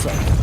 Repulsor.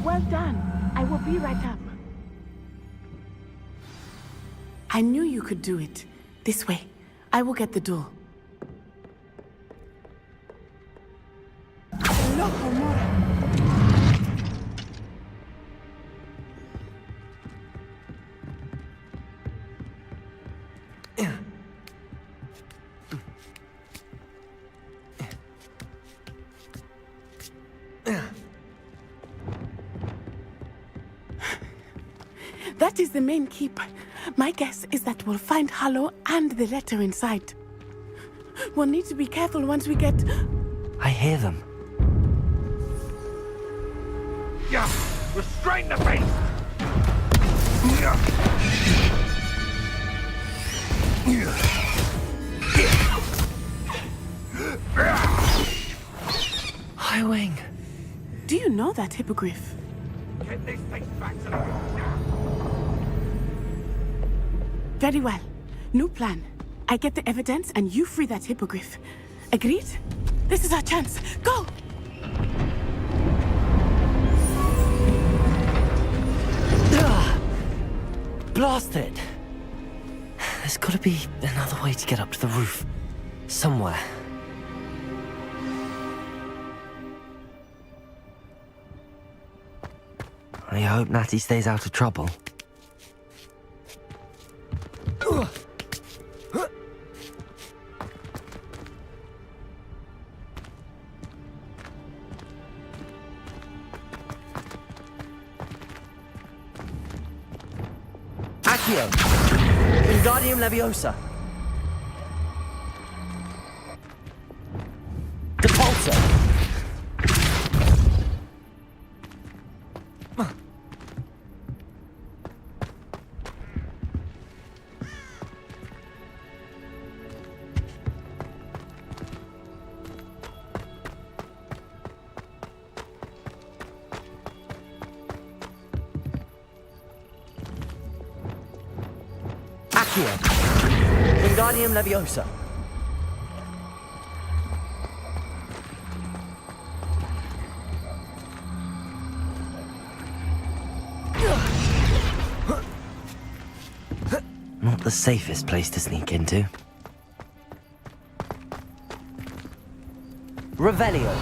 Well done. I will be right up. I knew you could do it. This way. I will get the door. Loco Mora. That is the main keep. My guess is that we'll find Hollow and the letter inside. We'll need to be careful once we get... I hear them. Yeah! Restrain the beast! High Wing. Do you know that hippogriff? Get these things back to the room now! Very well. New plan. I get the evidence and you free that hippogriff. Agreed? This is our chance. Go! Blast it! There's gotta be another way to get up to the roof. Somewhere. I hope Natty stays out of trouble. Accio! Wingardium Leviosa! Depulso! Accio! Wingardium Leviosa! Not the safest place to sneak into. Revelio.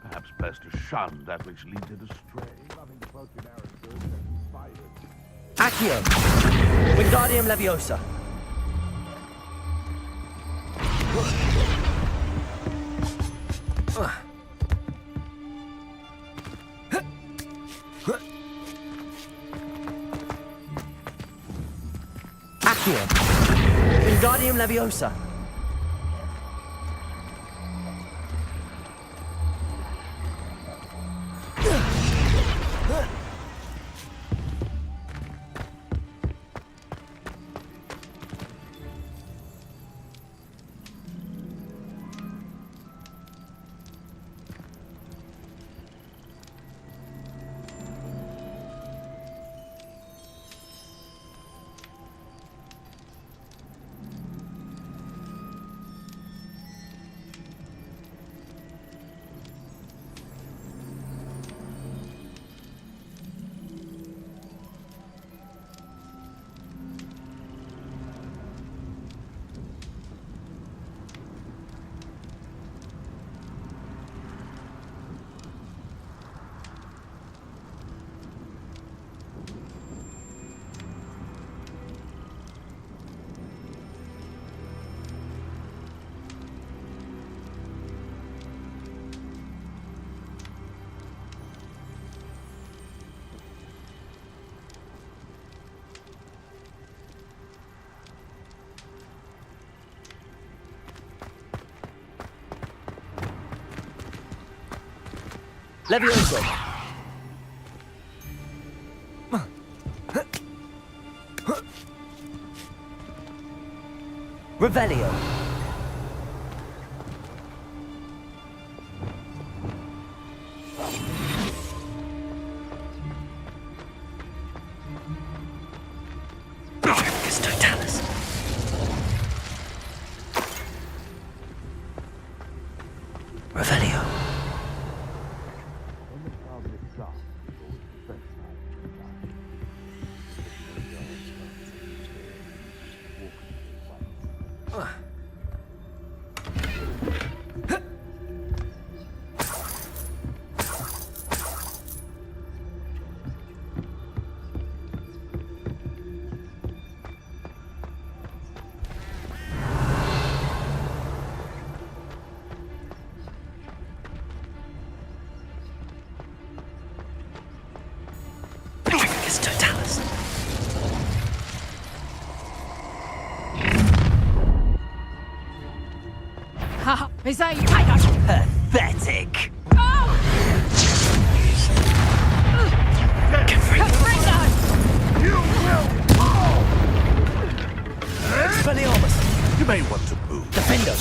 Perhaps best to shun that which leadeth astray. Accio! Wingardium Leviosa! Accio! Wingardium Leviosa! Levioso! Revelio! Totalis! Revelio! Totalis! Haha, is that you? I got you. Pathetic! You will fall! Expelliarmus! You may want to move. Defendo!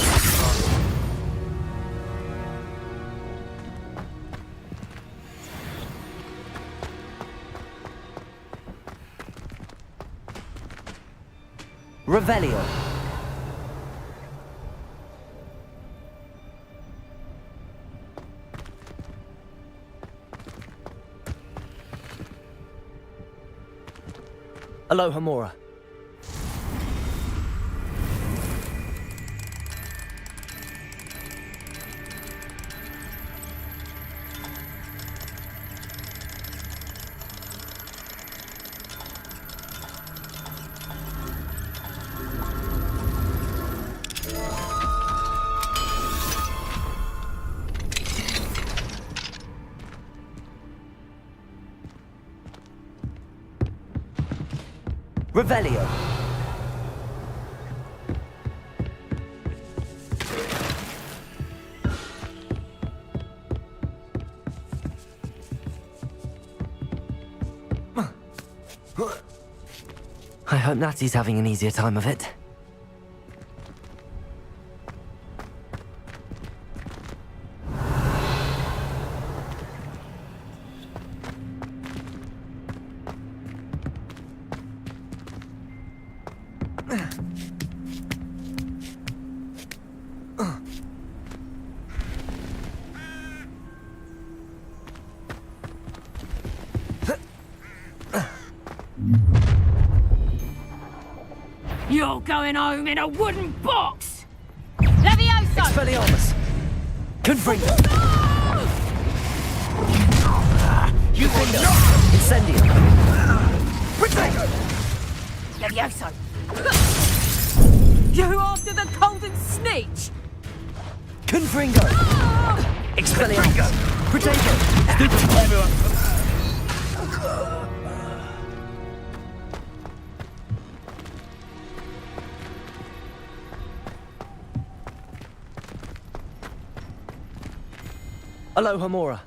Revelio! Aloha Mora. Revelio. I hope Natty's having an easier time of it. You're going home in a wooden box! Levioso! Expelliarmus! Confringo! You window! Incendio! Protego! Levioso! You after the golden snitch! Confringo! Expelliarmus! Protego! Stupid! Aloha Mora.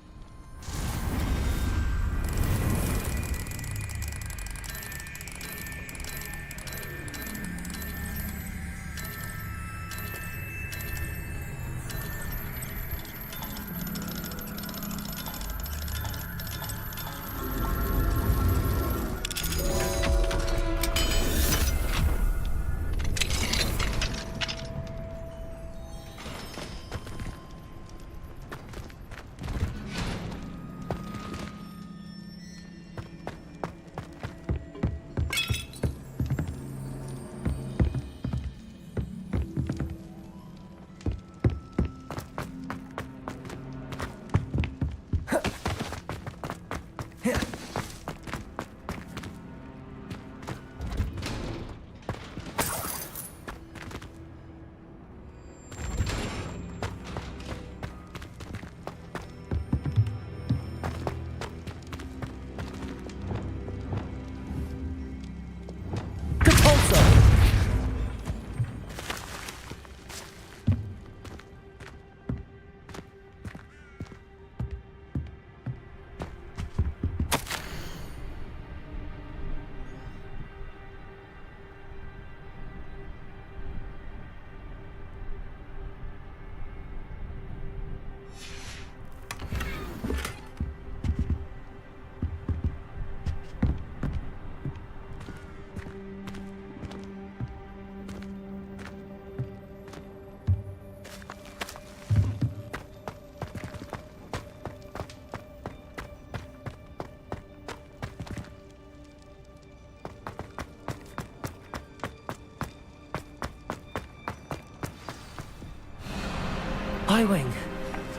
I-Wing.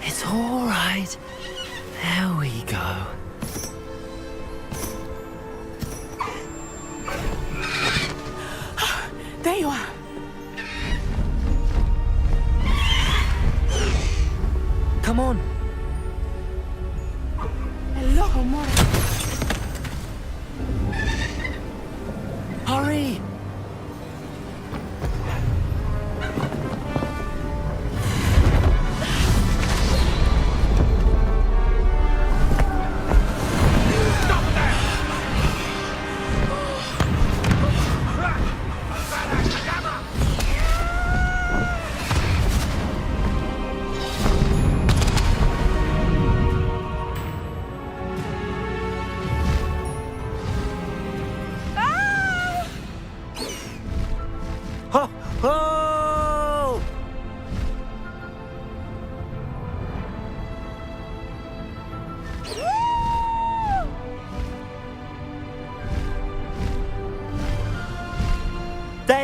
It's all right. There we go. There you are. Come on. Aloha Mora. Hurry.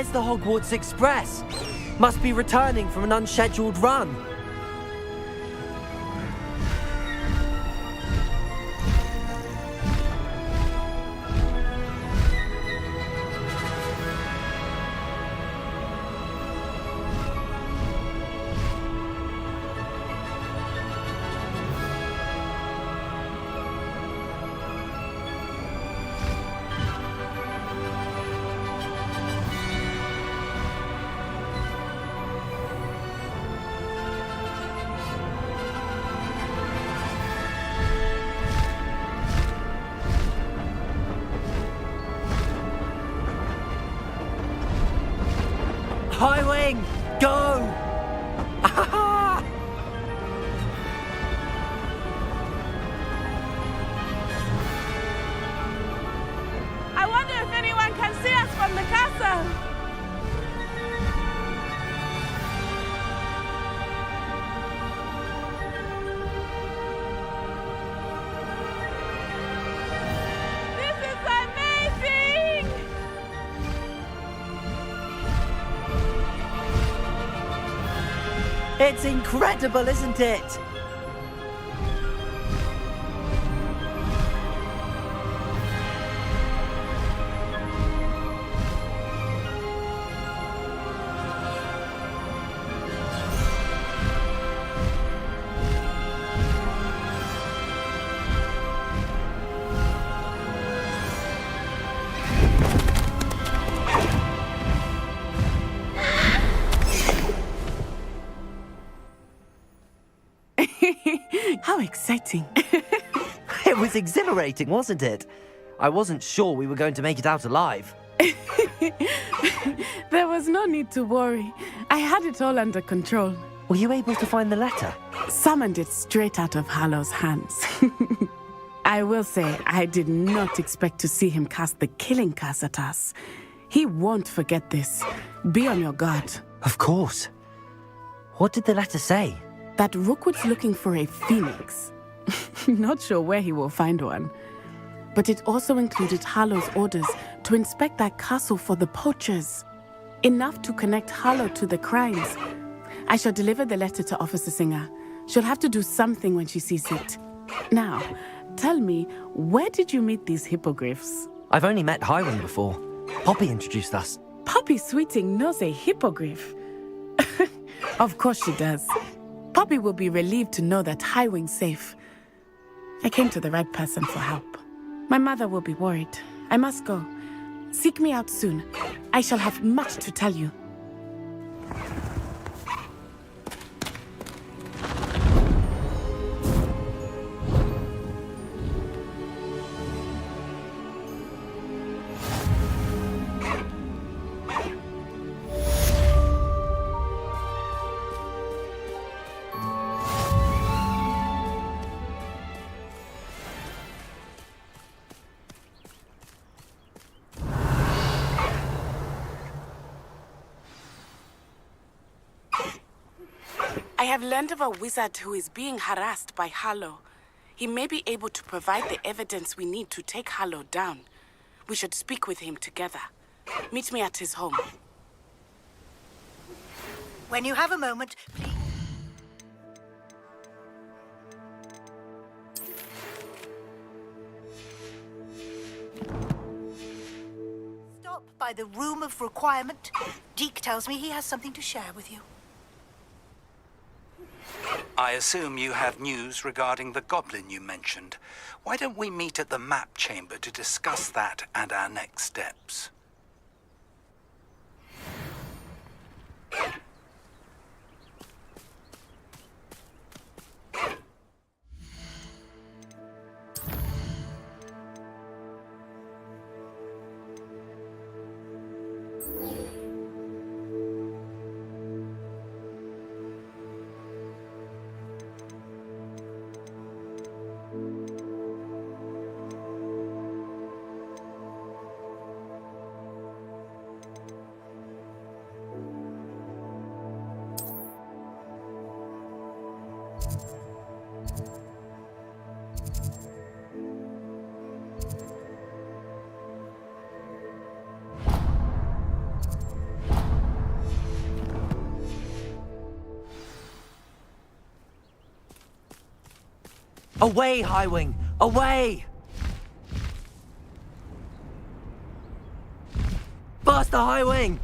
There's the Hogwarts Express. Must be returning from an unscheduled run. High wing, go! I wonder if anyone can see us from the castle. This is amazing! It's incredible, isn't it? How exciting. It was exhilarating, wasn't it? I wasn't sure we were going to make it out alive. There was no need to worry. I had it all under control. Were you able to find the letter? Summoned it straight out of Hallow's hands. I will say, I did not expect to see him cast the killing curse at us. He won't forget this. Be on your guard. Of course. What did the letter say? That Rookwood's looking for a phoenix. Not sure where he will find one. But it also included Hallow's orders to inspect that castle for the poachers. Enough to connect Hallow to the crimes. I shall deliver the letter to Officer Singer. She'll have to do something when she sees it. Now, tell me, where did you meet these hippogriffs? I've only met Highwing before. Poppy introduced us. Poppy Sweeting knows a hippogriff. Of course she does. Poppy will be relieved to know that Highwing's safe. I came to the right person for help. My mother will be worried. I must go. Seek me out soon. I shall have much to tell you. I have learned of a wizard who is being harassed by Hallow. He may be able to provide the evidence we need to take Hallow down. We should speak with him together. Meet me at his home. When you have a moment, please. Stop by the Room of Requirement. Deke tells me he has something to share with you. I assume you have news regarding the goblin you mentioned. Why don't we meet at the map chamber to discuss that and our next steps? Away, High Wing! Away! Faster, High Wing!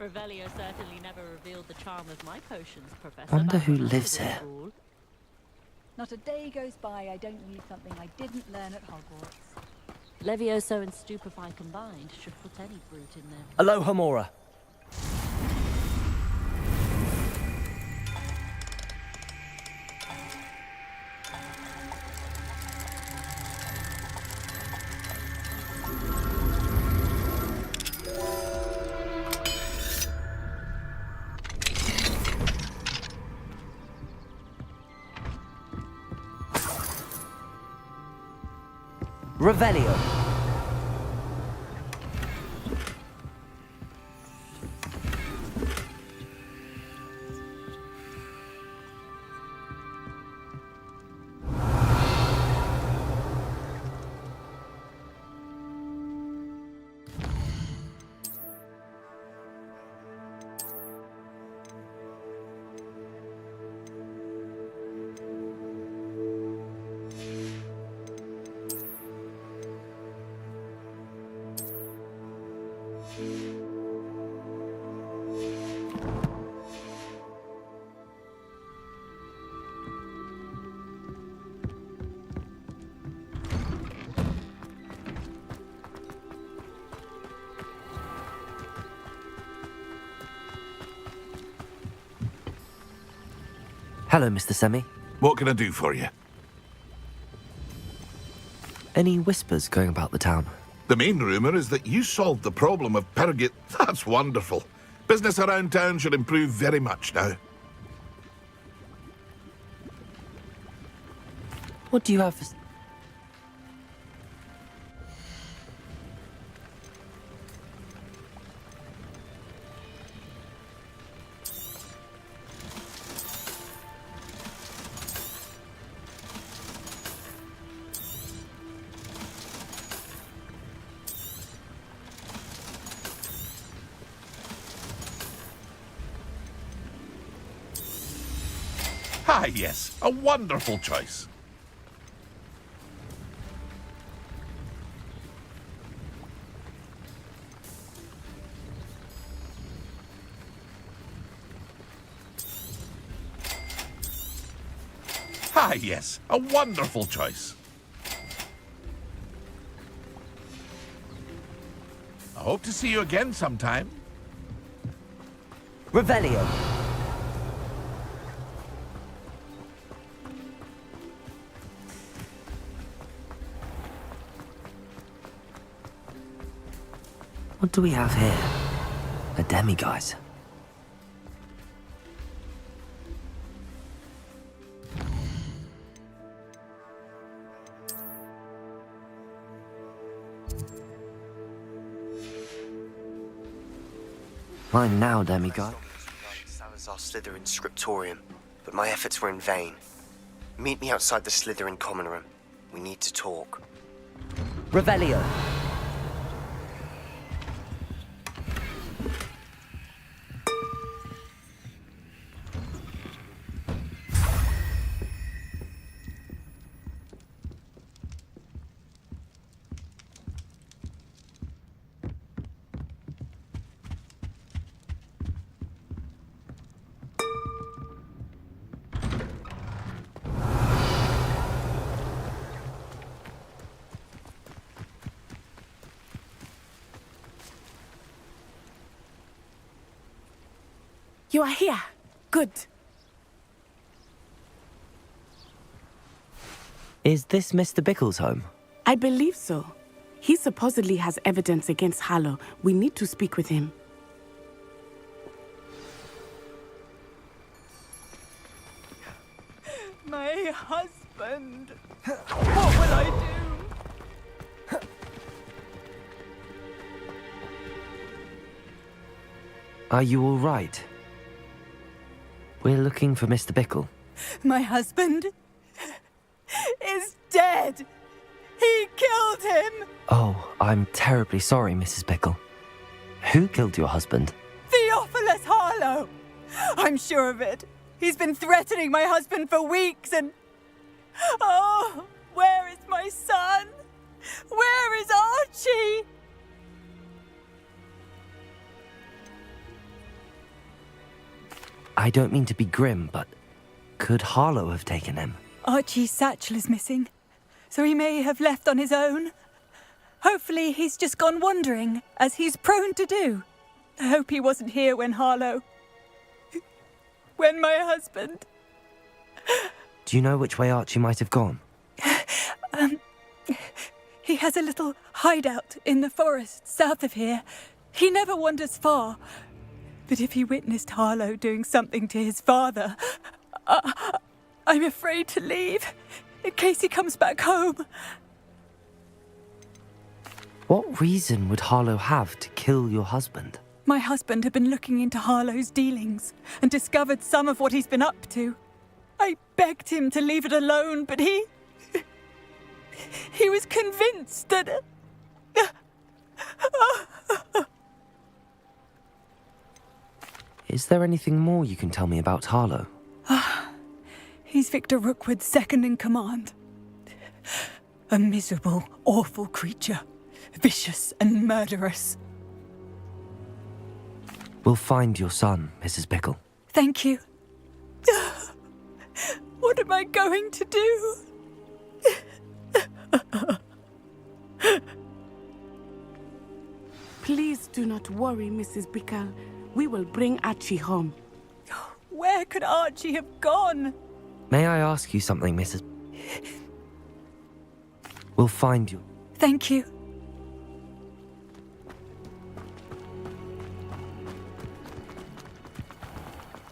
Revelio certainly never revealed the charm of my potions, Professor. Wonder back who when I was lives at here. school. Not a day goes by I don't read something I didn't learn at Hogwarts. Levioso and Stupefy combined should put any brute in there. Aloha, Mora. Revelio. Hello, Mr. Semi. What can I do for you? Any whispers going about the town? The main rumour is that you solved the problem of Pergit. That's wonderful. Business around town should improve very much now. What do you have for... Ah, yes. A wonderful choice. Ah, yes. A wonderful choice. I hope to see you again sometime. Revelio. What do we have here? A demiguise. Mine now, demiguise. Salazar Slytherin's scriptorium, but my efforts were in vain. Meet me outside the Slytherin common room. We need to talk. Revelio. You are here. Good. Is this Mr. Bickle's home? I believe so. He supposedly has evidence against Harlow. We need to speak with him. My husband. What will I do? Are you all right? We're looking for Mr. Bickle. My husband is dead. He killed him. Oh, I'm terribly sorry, Mrs. Bickle. Who killed your husband? Theophilus Harlow. I'm sure of it. He's been threatening my husband for weeks and... Oh, where is my son? Where is Archie? I don't mean to be grim, but could Harlow have taken him? Archie's satchel is missing, so he may have left on his own. Hopefully he's just gone wandering, as he's prone to do. I hope he wasn't here when Harlow... when my husband... Do you know which way Archie might have gone? He has a little hideout in the forest south of here. He never wanders far. But if he witnessed Harlow doing something to his father, I'm afraid to leave, in case he comes back home. What reason would Harlow have to kill your husband? My husband had been looking into Harlow's dealings and discovered some of what he's been up to. I begged him to leave it alone, but he was convinced that... Is there anything more you can tell me about Harlow? He's Victor Rookwood's second in command. A miserable, awful creature. Vicious and murderous. We'll find your son, Mrs. Bickle. Thank you. What am I going to do? Please do not worry, Mrs. Bickle. We will bring Archie home. Where could Archie have gone? May I ask you something, Mrs. We'll find you. Thank you.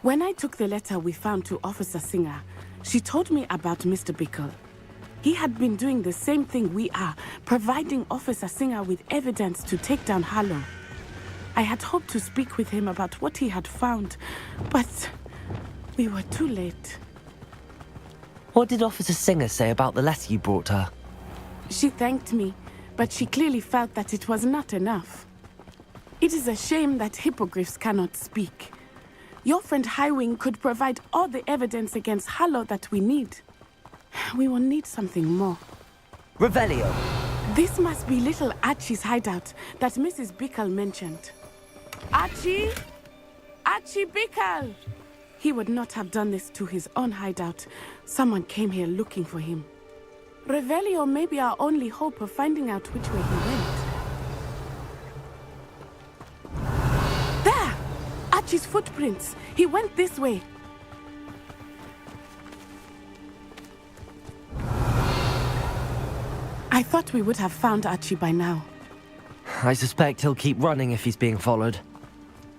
When I took the letter we found to Officer Singer, she told me about Mr. Bickle. He had been doing the same thing we are, providing Officer Singer with evidence to take down Harlow. I had hoped to speak with him about what he had found, but we were too late. What did Officer Singer say about the letter you brought her? She thanked me, but she clearly felt that it was not enough. It is a shame that hippogriffs cannot speak. Your friend Highwing could provide all the evidence against Harlow that we need. We will need something more. Revelio. This must be little Archie's hideout that Mrs. Bickle mentioned. Archie? Archie Bickle! He would not have done this to his own hideout. Someone came here looking for him. Revelio may be our only hope of finding out which way he went. There! Archie's footprints. He went this way. I thought we would have found Archie by now. I suspect he'll keep running if he's being followed.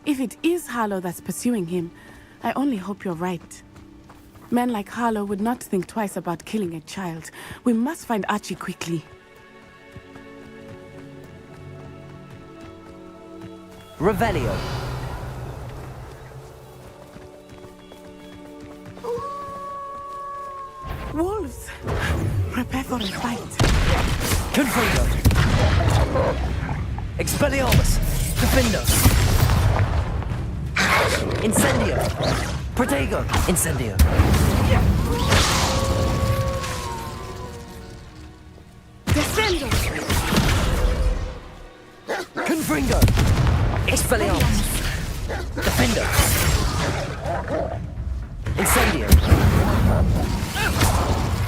If it is Harlow that's pursuing him, I only hope you're right. Men like Harlow would not think twice about killing a child. We must find Archie quickly. Revelio. Wolves! Prepare for a fight. Confringo. Expelliarmus. Defendo. Incendio. Protego. Incendio. Descendo! Confringo. Expelliarmus. Defendo. Incendio.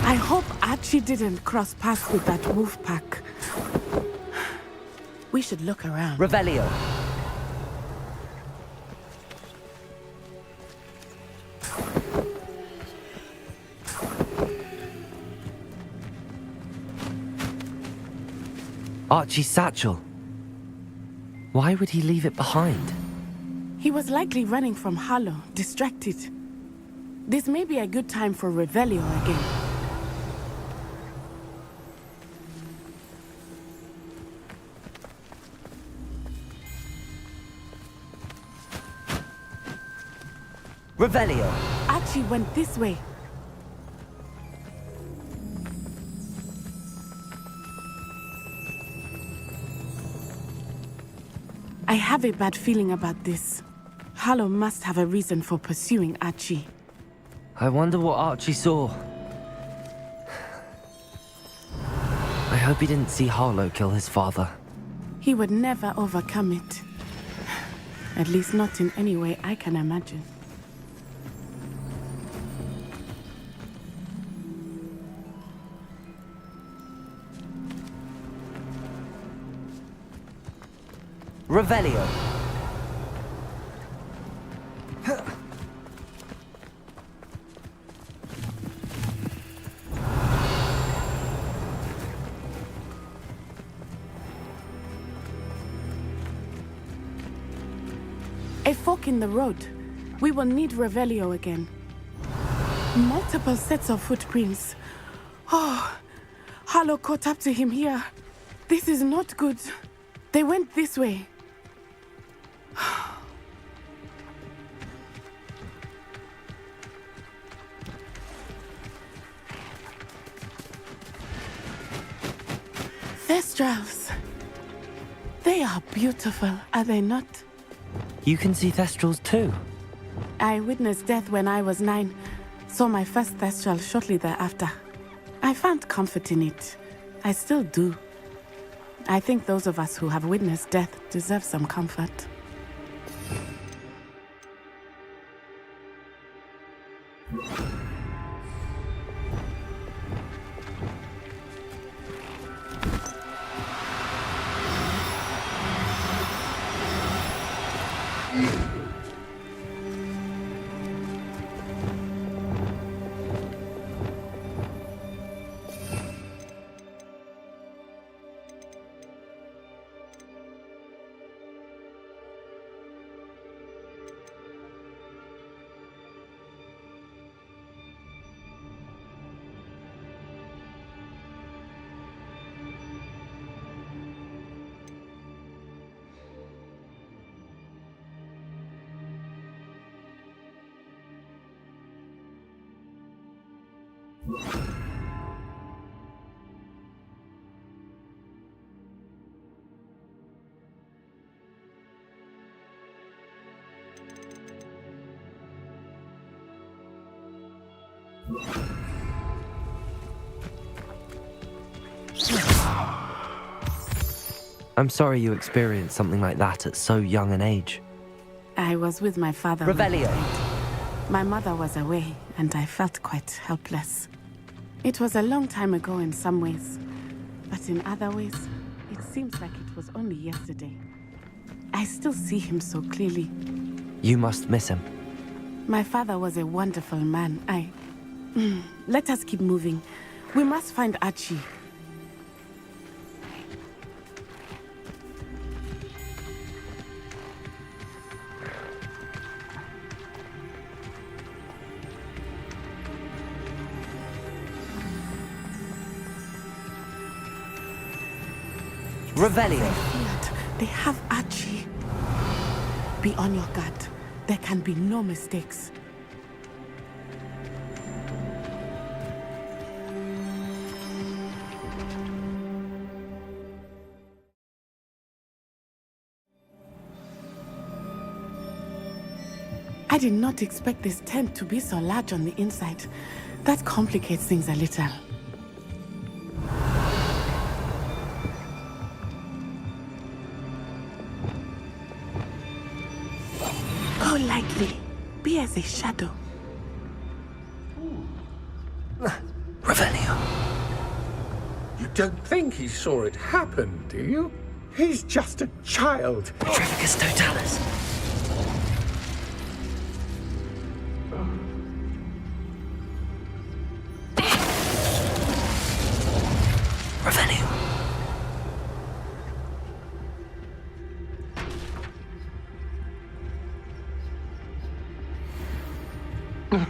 I hope Archie didn't cross paths with that wolf pack. We should look around. Revelio. Archie's satchel. Why would he leave it behind? He was likely running from Harlow, distracted. This may be a good time for Revelio again. Revelio. Archie went this way. I have a bad feeling about this. Harlow must have a reason for pursuing Archie. I wonder what Archie saw. I hope he didn't see Harlow kill his father. He would never overcome it. At least not in any way I can imagine. Revelio. A fork in the road. We will need Revelio again. Multiple sets of footprints. Oh, Harlow caught up to him here. This is not good. They went this way. Thestrals. They are beautiful, are they not? You can see Thestrals too. I witnessed death when I was 9. Saw my first Thestral shortly thereafter. I found comfort in it. I still do. I think those of us who have witnessed death deserve some comfort. I'm sorry you experienced something like that at so young an age. I was with my father. when he Revelio. died. My mother was away, and I felt quite helpless. It was a long time ago in some ways, but in other ways, it seems like it was only yesterday. I still see him so clearly. You must miss him. My father was a wonderful man. Let us keep moving. We must find Archie. Revelio. They have Archie. Be on your guard. There can be no mistakes. I did not expect this tent to be so large on the inside. That complicates things a little. Go lightly. Be as a shadow. Revelio. You don't think he saw it happen, do you? He's just a child. Trevicus Totalis. Revelio. No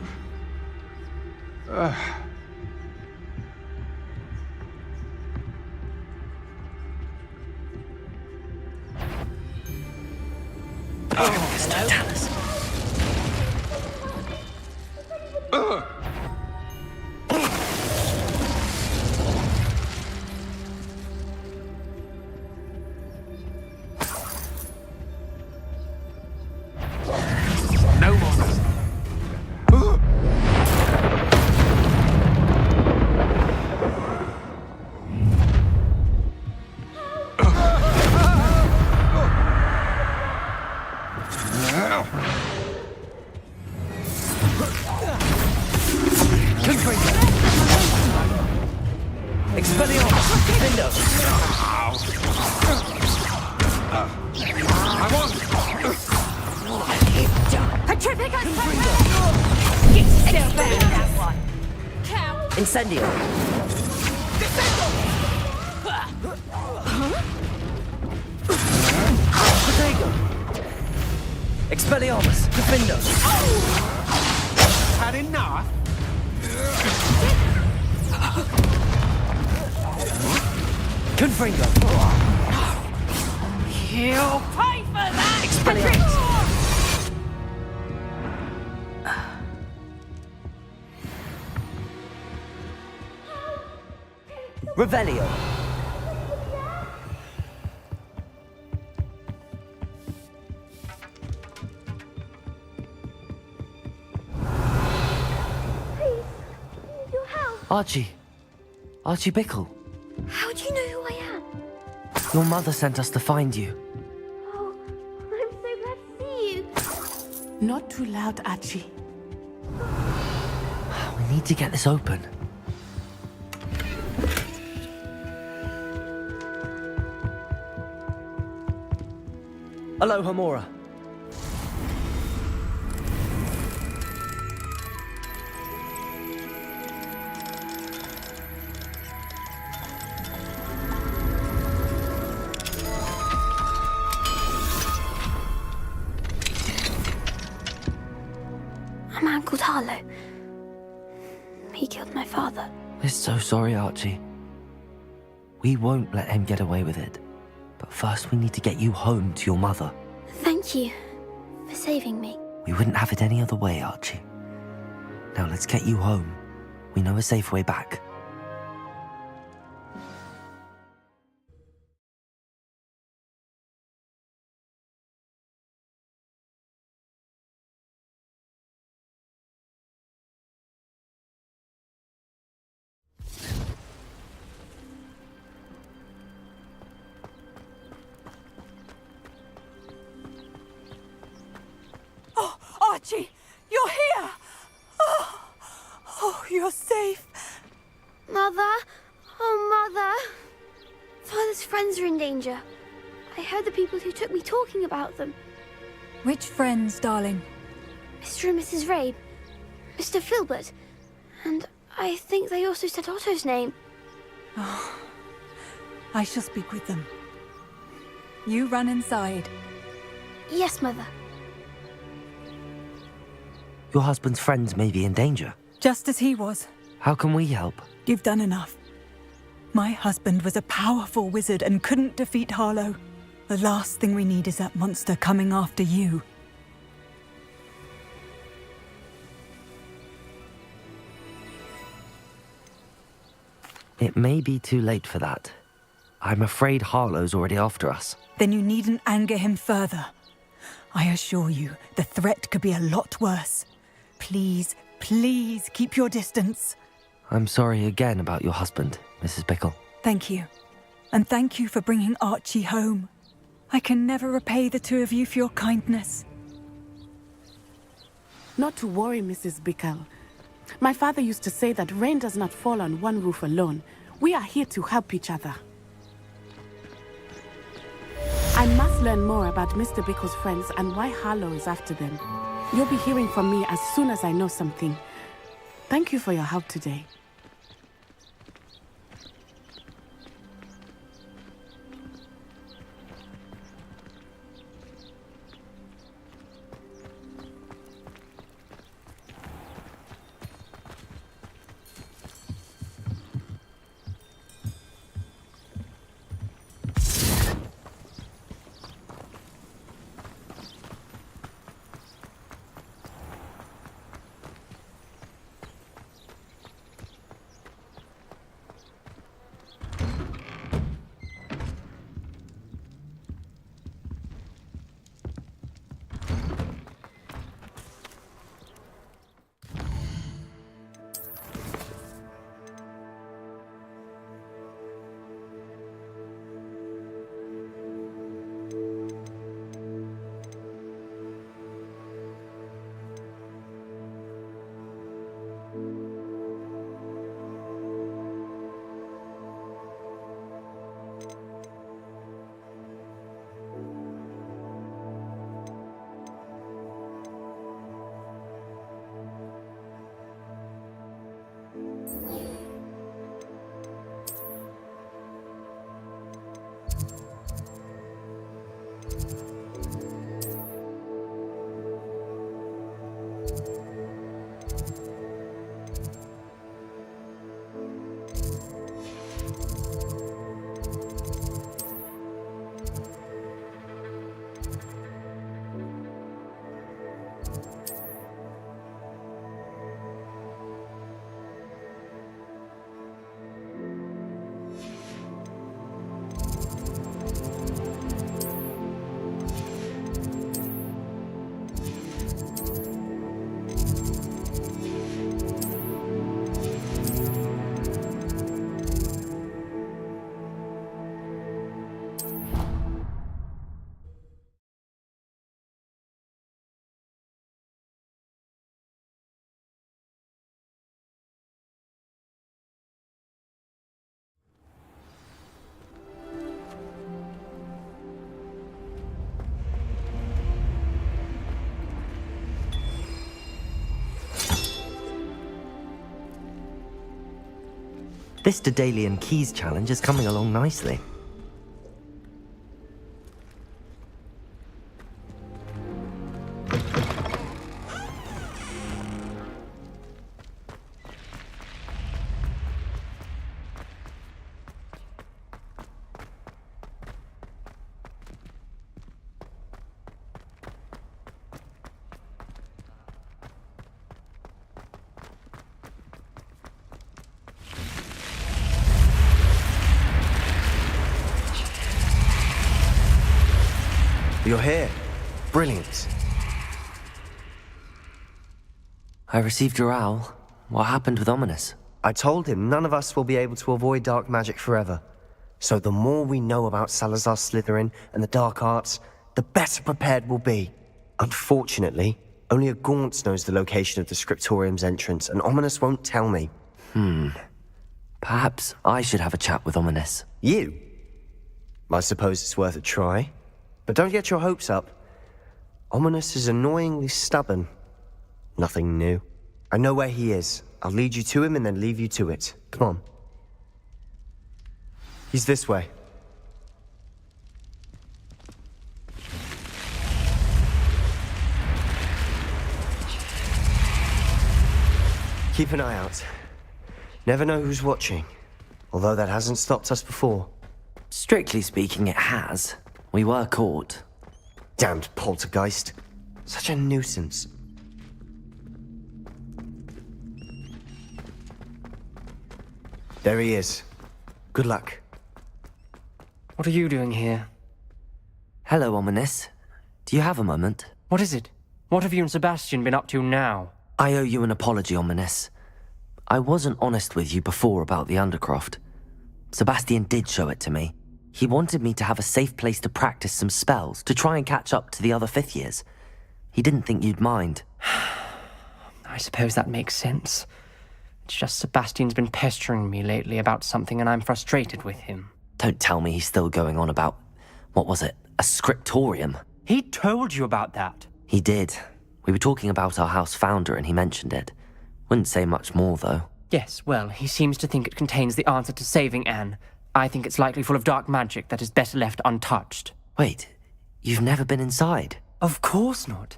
more. Expelliarmus! Defender! I won! Get still better than that one. Cow. Incendio! Protego! Expelliarmus! Defender! Had enough? Confringo! You'll pay for that! Expelliarmus! Revelio! Archie. Archie Bickle. How do you know who I am? Your mother sent us to find you. Oh, I'm so glad to see you. Not too loud, Archie. We need to get this open. Hello, Homura. A man called Harlow. He killed my father. We're so sorry, Archie. We won't let him get away with it. But first we need to get you home to your mother. Thank you for saving me. We wouldn't have it any other way, Archie. Now let's get you home. We know a safe way back. Archie, you're here! Oh, you're safe. Mother? Oh, Mother. Father's friends are in danger. I heard the people who took me talking about them. Which friends, darling? Mr. and Mrs. Rabe, Mr. Filbert, and I think they also said Otto's name. Oh, I shall speak with them. You run inside. Yes, Mother. Your husband's friends may be in danger. Just as he was. How can we help? You've done enough. My husband was a powerful wizard and couldn't defeat Harlow. The last thing we need is that monster coming after you. It may be too late for that. I'm afraid Harlow's already after us. Then you needn't anger him further. I assure you, the threat could be a lot worse. Please, please keep your distance. I'm sorry again about your husband, Mrs. Bickle. Thank you. And thank you for bringing Archie home. I can never repay the two of you for your kindness. Not to worry, Mrs. Bickle. My father used to say that rain does not fall on one roof alone. We are here to help each other. I must learn more about Mr. Bickle's friends and why Harlow is after them. You'll be hearing from me as soon as I know something. Thank you for your help today. This Daedalian Keys challenge is coming along nicely. You're here. Brilliant. I received your owl. What happened with Ominous? I told him none of us will be able to avoid dark magic forever. So the more we know about Salazar Slytherin and the dark arts, the better prepared we'll be. Unfortunately, only a Gaunt knows the location of the Scriptorium's entrance, and Ominous won't tell me. Perhaps I should have a chat with Ominous. You? I suppose it's worth a try. But don't get your hopes up. Ominous is annoyingly stubborn. Nothing new. I know where he is. I'll lead you to him and then leave you to it. Come on. He's this way. Keep an eye out. Never know who's watching. Although that hasn't stopped us before. Strictly speaking, it has. We were caught. Damned poltergeist. Such a nuisance. There he is. Good luck. What are you doing here? Hello, Ominous. Do you have a moment? What is it? What have you and Sebastian been up to now? I owe you an apology, Ominous. I wasn't honest with you before about the Undercroft. Sebastian did show it to me. He wanted me to have a safe place to practice some spells, to try and catch up to the other fifth years. He didn't think you'd mind. I suppose that makes sense. It's just Sebastian's been pestering me lately about something and I'm frustrated with him. Don't tell me he's still going on about, what was it, a scriptorium? He told you about that? He did. We were talking about our house founder and he mentioned it. Wouldn't say much more, though. Yes, well, he seems to think it contains the answer to saving Anne. I think it's likely full of dark magic that is better left untouched. Wait, you've never been inside? Of course not.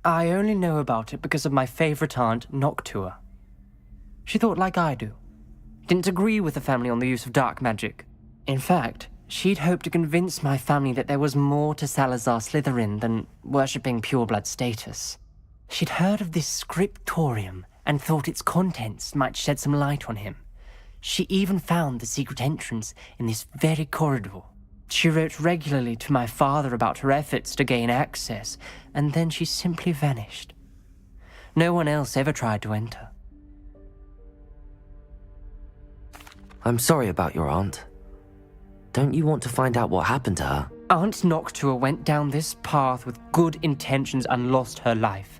I only know about it because of my favorite aunt, Noctua. She thought like I do. Didn't agree with the family on the use of dark magic. In fact, she'd hoped to convince my family that there was more to Salazar Slytherin than worshipping pureblood status. She'd heard of this scriptorium and thought its contents might shed some light on him. She even found the secret entrance in this very corridor. She wrote regularly to my father about her efforts to gain access, and then she simply vanished. No one else ever tried to enter. I'm sorry about your aunt. Don't you want to find out what happened to her? Aunt Noctua went down this path with good intentions and lost her life.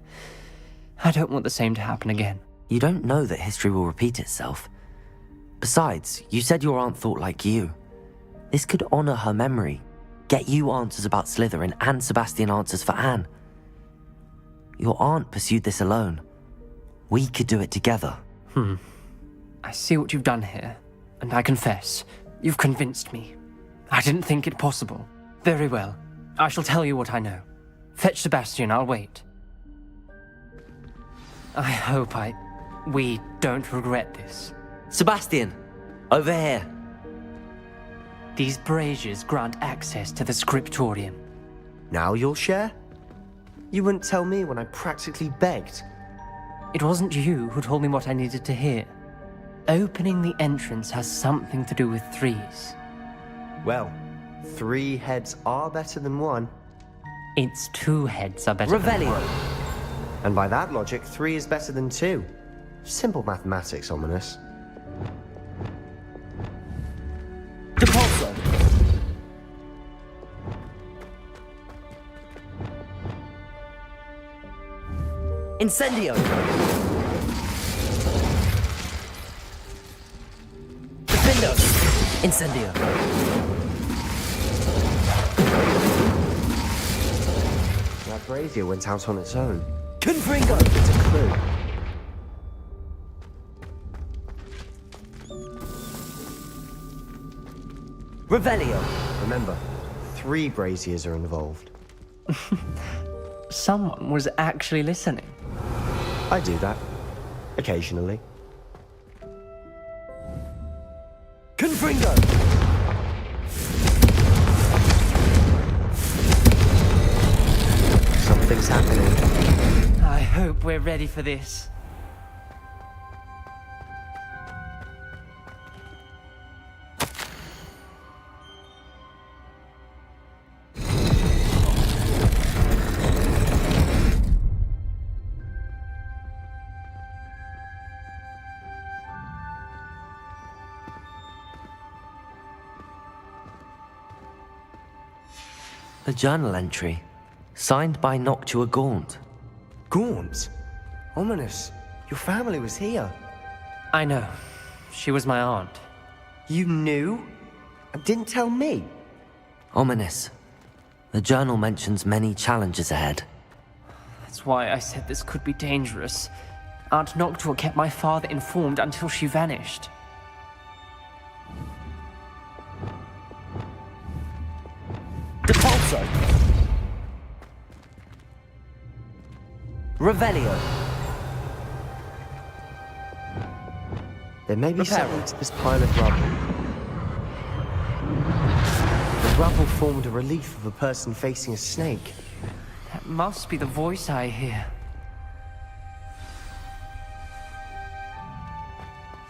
I don't want the same to happen again. You don't know that history will repeat itself. Besides, you said your aunt thought like you. This could honor her memory, get you answers about Slytherin and Sebastian answers for Anne. Your aunt pursued this alone. We could do it together. I see what you've done here, and I confess, you've convinced me. I didn't think it possible. Very well, I shall tell you what I know. Fetch Sebastian, I'll wait. I hope we don't regret this. Sebastian, over here. These braziers grant access to the scriptorium. Now you'll share? You wouldn't tell me when I practically begged. It wasn't you who told me what I needed to hear. Opening the entrance has something to do with threes. Well, 3 heads are better than 1. It's 2 heads are better Revelio. than 1. And by that logic, 3 is better than 2. Simple mathematics, Ominous. Depulso. Incendio. Defendo. Incendio. That brazier went out on its own. Confringo. It's a clue. Revelio! Remember, 3 braziers are involved. Someone was actually listening. I do that. Occasionally. Confringo! Something's happening. I hope we're ready for this. A journal entry, signed by Noctua Gaunt. Gaunt? Ominous. Your family was here. I know. She was my aunt. You knew? And didn't tell me? Ominous. The journal mentions many challenges ahead. That's why I said this could be dangerous. Aunt Noctua kept my father informed until she vanished. Depulso! Revelio! There may be Repair something to this pile of rubble. The rubble formed a relief of a person facing a snake. That must be the voice I hear.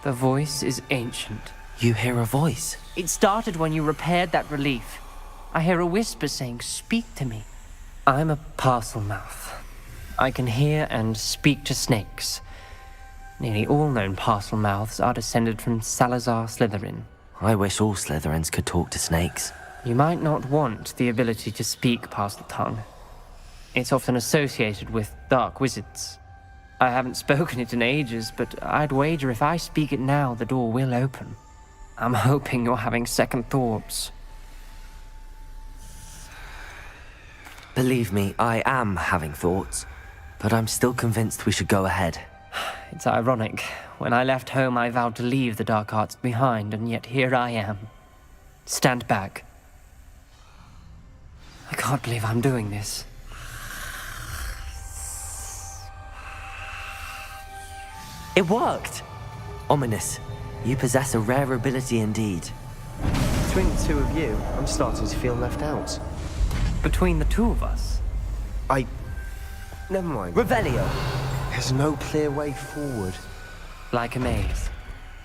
The voice is ancient. You hear a voice? It started when you repaired that relief. I hear a whisper saying, "Speak to me." I'm a parcel mouth. I can hear and speak to snakes. Nearly all known parcel mouths are descended from Salazar Slytherin. I wish all Slytherins could talk to snakes. You might not want the ability to speak parcel tongue. It's often associated with dark wizards. I haven't spoken it in ages, but I'd wager if I speak it now, the door will open. I'm hoping you're having second thoughts. Believe me, I am having thoughts, but I'm still convinced we should go ahead. It's ironic. When I left home, I vowed to leave the dark arts behind, and yet here I am. Stand back. I can't believe I'm doing this. It worked! Ominous, you possess a rare ability indeed. Between the 2 of you, I'm starting to feel left out. Between the 2 of us? Never mind. Revelio! There's no clear way forward. Like a maze.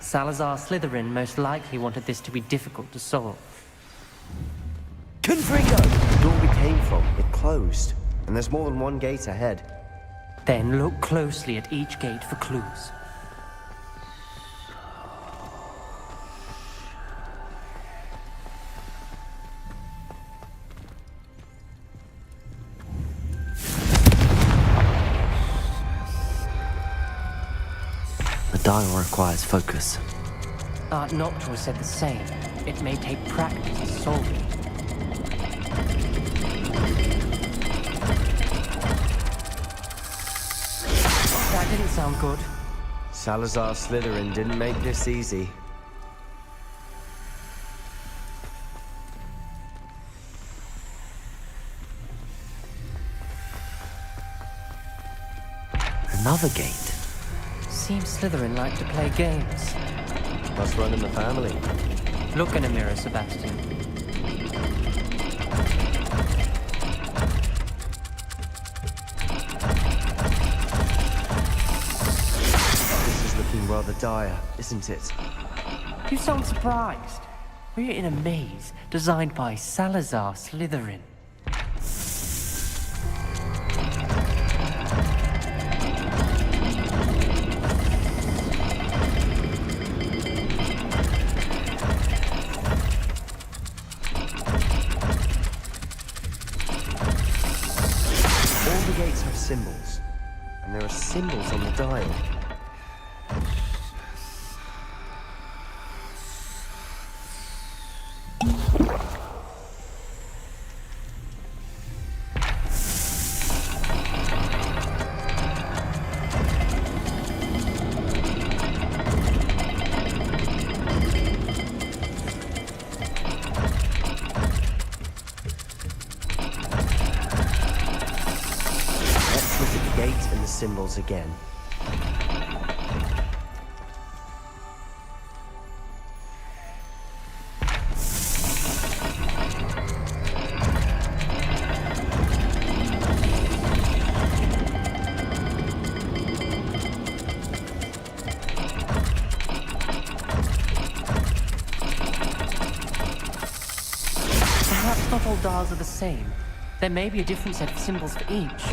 Salazar Slytherin most likely wanted this to be difficult to solve. Confringo! The door we came from, it closed. And there's more than one gate ahead. Then look closely at each gate for clues. The dial requires focus. Aunt Noctua said the same. It may take practice to solve it. That didn't sound good. Salazar Slytherin didn't make this easy. Another gate. Seems Slytherin like to play games. Must run in the family. Look in a mirror, Sebastian. This is looking rather dire, isn't it? You sound surprised. We're in a maze designed by Salazar Slytherin. Symbols. And there are symbols on the dial. symbols again. Perhaps not all dials are the same. There may be a different set of symbols for each.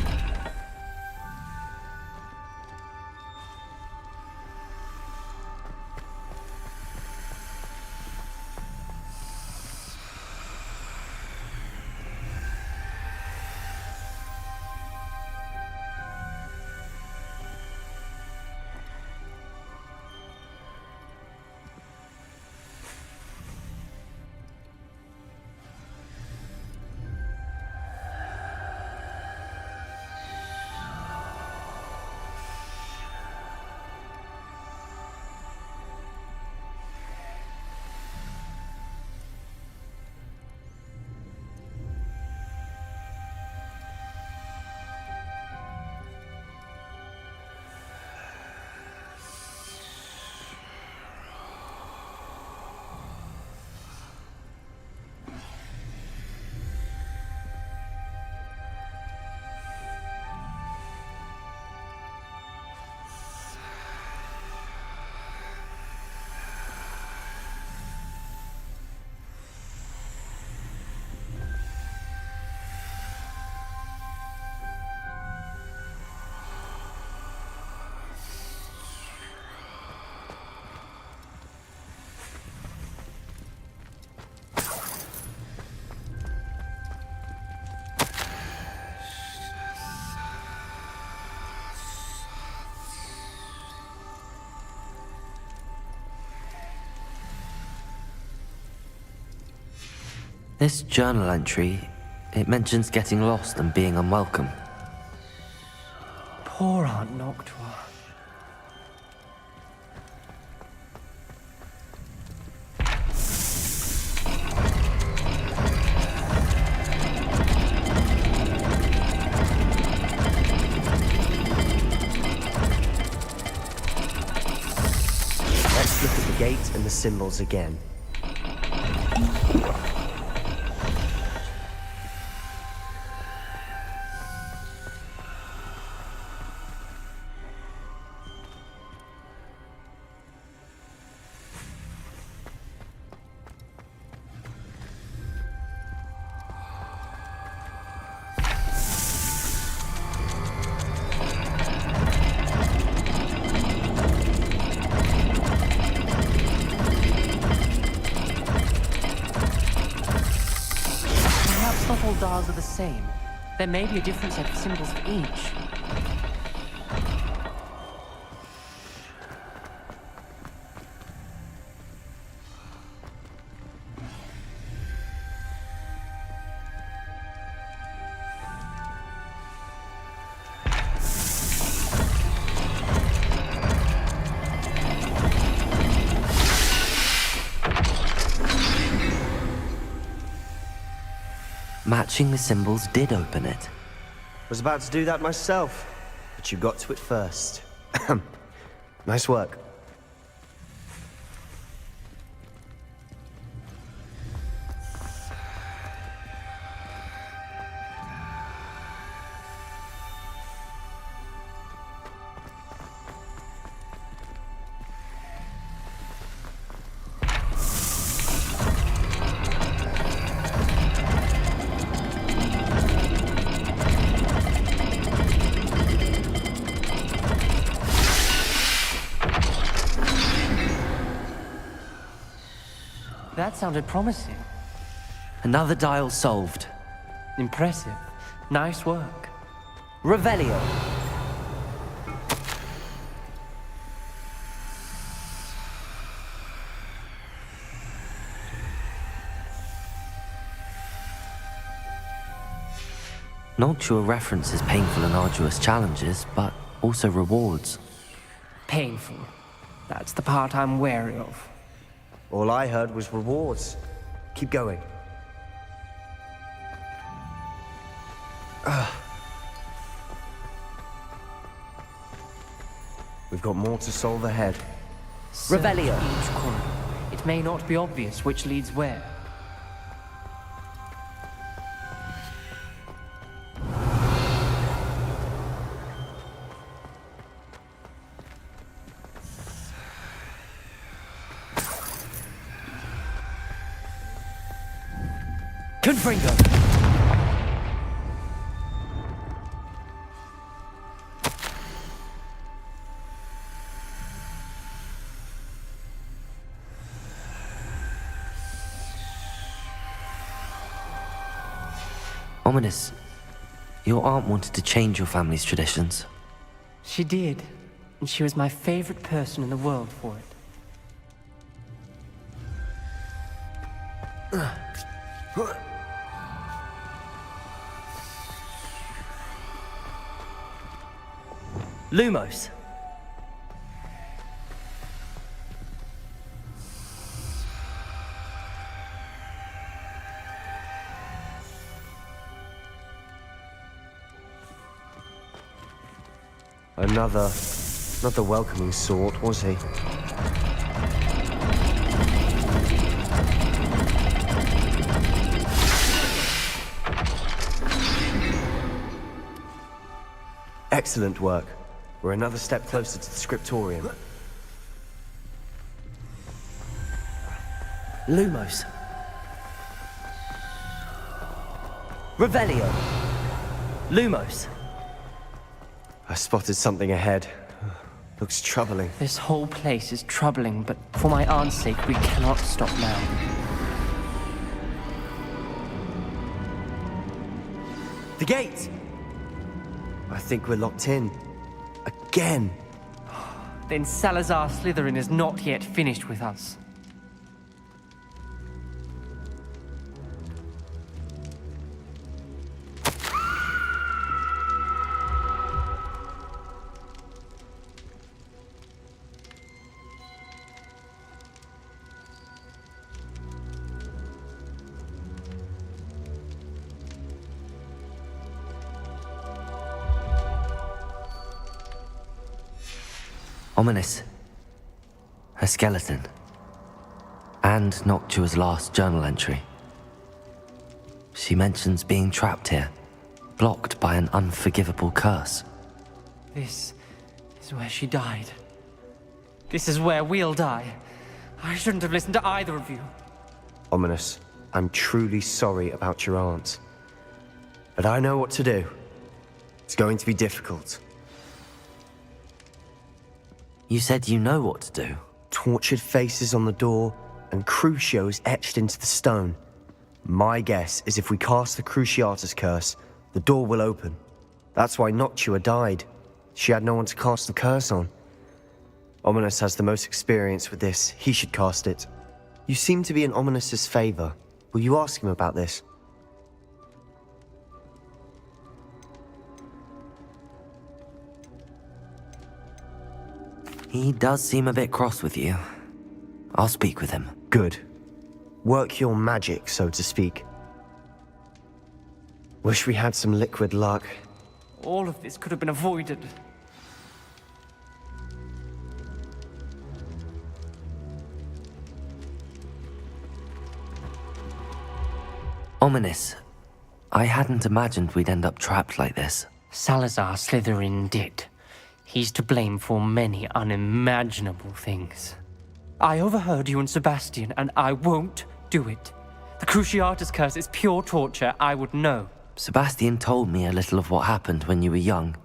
This journal entry, it mentions getting lost and being unwelcome. Poor Aunt Noctua. Let's look at the gate and the symbols again. Not all dials are the same. There may be a different set of symbols for each. Matching the symbols did open it. Was about to do that myself, but you got to it first. Nice work. That sounded promising. Another dial solved. Impressive. Nice work. Revelio. Noctua references painful and arduous challenges, but also rewards. Painful. That's the part I'm wary of. All I heard was rewards. Keep going. We've got more to solve ahead. Revelio. Each corridor. It may not be obvious which leads where. Confringo! Ominous, your aunt wanted to change your family's traditions. She did, and she was my favorite person in the world for it. Lumos. Another welcoming sort, was he? Excellent work. We're another step closer to the scriptorium. Lumos. Revelio. Lumos. I spotted something ahead. Looks troubling. This whole place is troubling, but for my aunt's sake, we cannot stop now. The gate! I think we're locked in. Again! Then Salazar Slytherin is not yet finished with us. Ominous. Her skeleton. And Noctua's last journal entry. She mentions being trapped here, blocked by an unforgivable curse. This is where she died. This is where we'll die. I shouldn't have listened to either of you. Ominous, I'm truly sorry about your aunt. But I know what to do. It's going to be difficult. You said you know what to do. Tortured faces on the door and Crucios etched into the stone. My guess is if we cast the Cruciatus curse, the door will open. That's why Noctua died. She had no one to cast the curse on. Ominous has the most experience with this. He should cast it. You seem to be in Ominous's favor. Will you ask him about this? He does seem a bit cross with you. I'll speak with him. Good. Work your magic, so to speak. Wish we had some liquid luck. All of this could have been avoided. Ominous. I hadn't imagined we'd end up trapped like this. Salazar Slytherin did. He's to blame for many unimaginable things. I overheard you and Sebastian, and I won't do it. The Cruciatus curse is pure torture, I would know. Sebastian told me a little of what happened when you were young.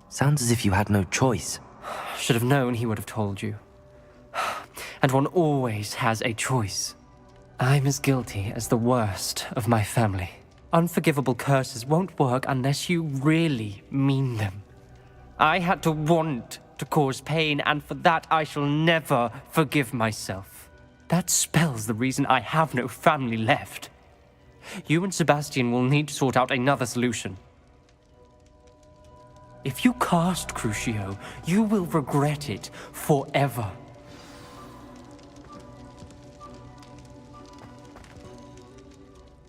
Sounds as if you had no choice. Should have known he would have told you. And one always has a choice. I'm as guilty as the worst of my family. Unforgivable curses won't work unless you really mean them. I had to want to cause pain, and for that I shall never forgive myself. That spells the reason I have no family left. You and Sebastian will need to sort out another solution. If you cast Crucio, you will regret it forever.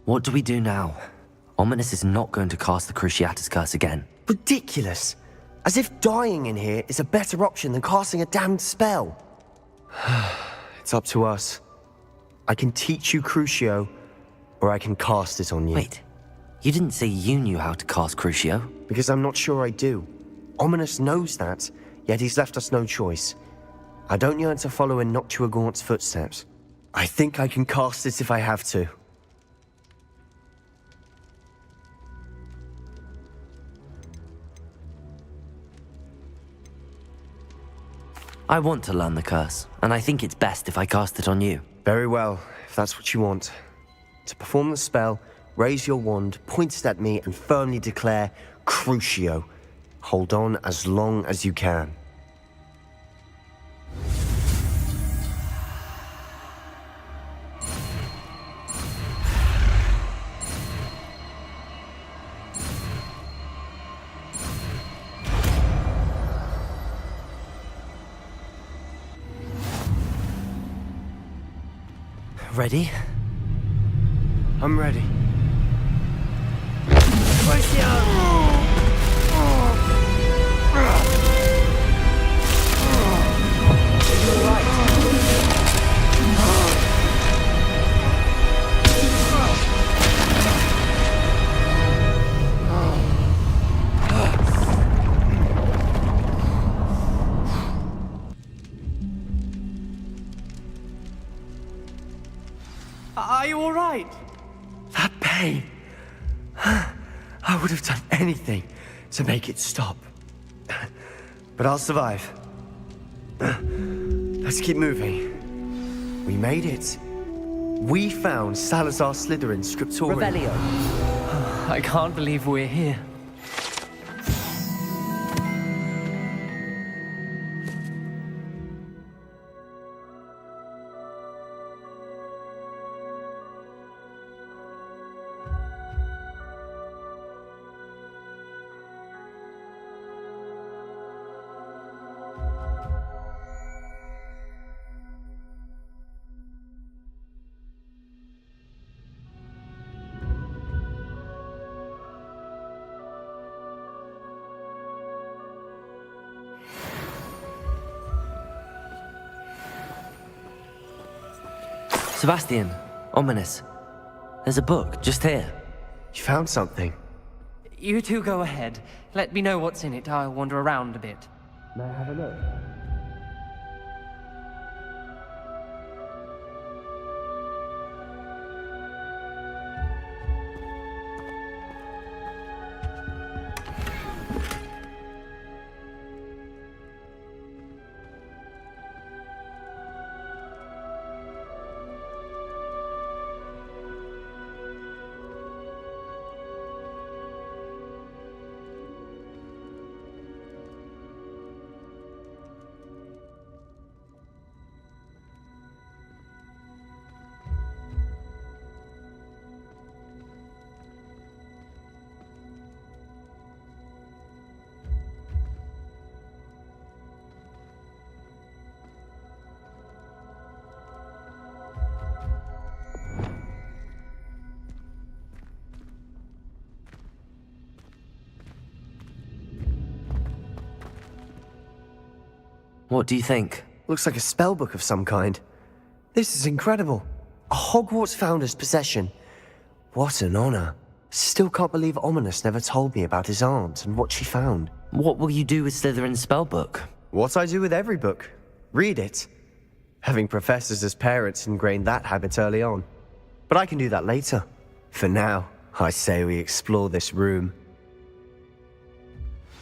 What do we do now? Ominous is not going to cast the Cruciatus curse again. Ridiculous! As if dying in here is a better option than casting a damned spell. It's up to us. I can teach you Crucio, or I can cast it on you. Wait, you didn't say you knew how to cast Crucio? Because I'm not sure I do. Ominous knows that, yet he's left us no choice. I don't yearn to follow in Noctua Gaunt's footsteps. I think I can cast it if I have to. I want to learn the curse, and I think it's best if I cast it on you. Very well, if that's what you want. To perform the spell, raise your wand, point it at me, and firmly declare Crucio. Hold on as long as you can. Ready? I'm ready. Are you all right? That pain. I would have done anything to make it stop. But I'll survive. Let's keep moving. We made it. We found Salazar Slytherin's scriptorium. Revelio. I can't believe we're here. Sebastian, Ominous. There's a book just here. You found something? You two go ahead. Let me know what's in it. I'll wander around a bit. May I have a look? What do you think? Looks like a spellbook of some kind. This is incredible. A Hogwarts founder's possession. What an honor. Still can't believe Ominous never told me about his aunt and what she found. What will you do with Slytherin's spellbook? What I do with every book. Read it. Having professors as parents ingrained that habit early on. But I can do that later. For now, I say we explore this room.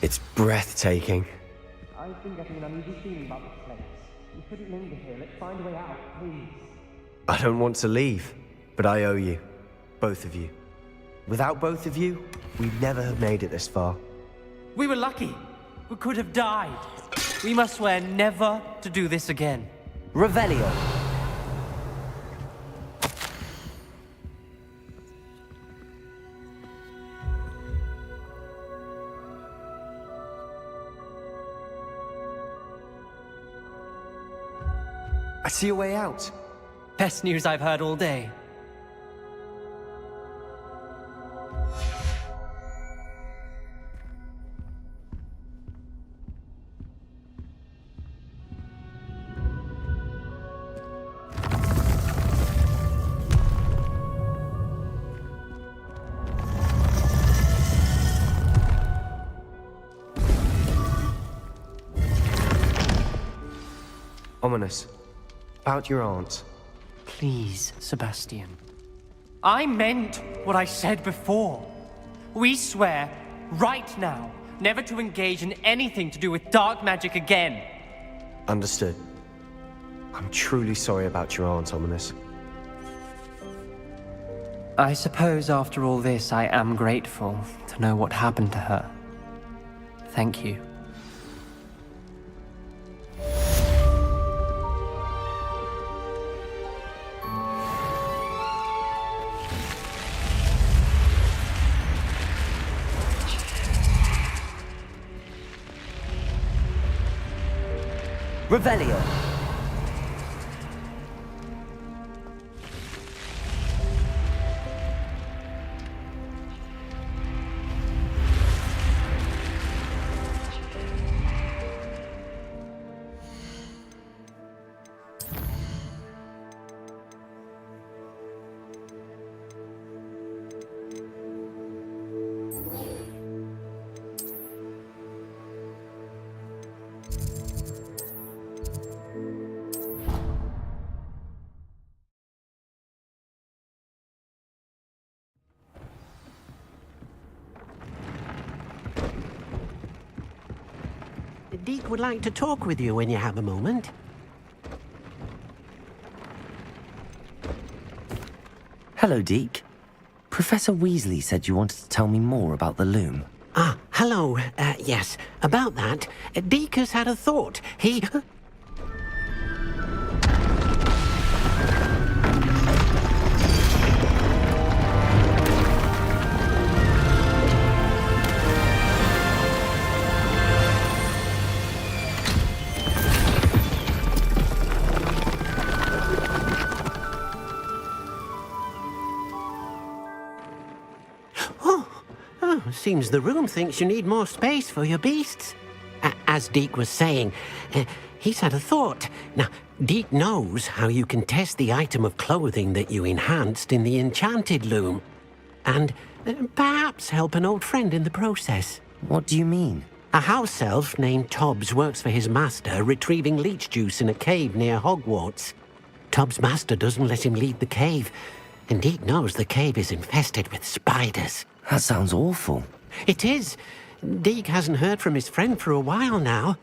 It's breathtaking. I've been getting an uneasy feeling about this place. We couldn't linger here. Let's find a way out, please. I don't want to leave, but I owe you. Both of you. Without both of you, we'd never have made it this far. We were lucky. We could have died. We must swear never to do this again. Revelio. I see a way out. Best news I've heard all day. Ominous. About your aunt. Please, Sebastian. I meant what I said before. We swear, right now, never to engage in anything to do with dark magic again. Understood. I'm truly sorry about your aunt, Ominous. I suppose after all this, I am grateful to know what happened to her. Thank you. Revelio. Deke would like to talk with you when you have a moment. Hello, Deke. Professor Weasley said you wanted to tell me more about the loom. Ah, hello. Yes, about that. Deke has had a thought. He... Seems the room thinks you need more space for your beasts. As Deke was saying, he's had a thought. Now, Deke knows how you can test the item of clothing that you enhanced in the enchanted loom. And perhaps help an old friend in the process. What do you mean? A house elf named Tobbs works for his master, retrieving leech juice in a cave near Hogwarts. Tobbs' master doesn't let him leave the cave, and Deke knows the cave is infested with spiders. That sounds awful. It is. Deke hasn't heard from his friend for a while now.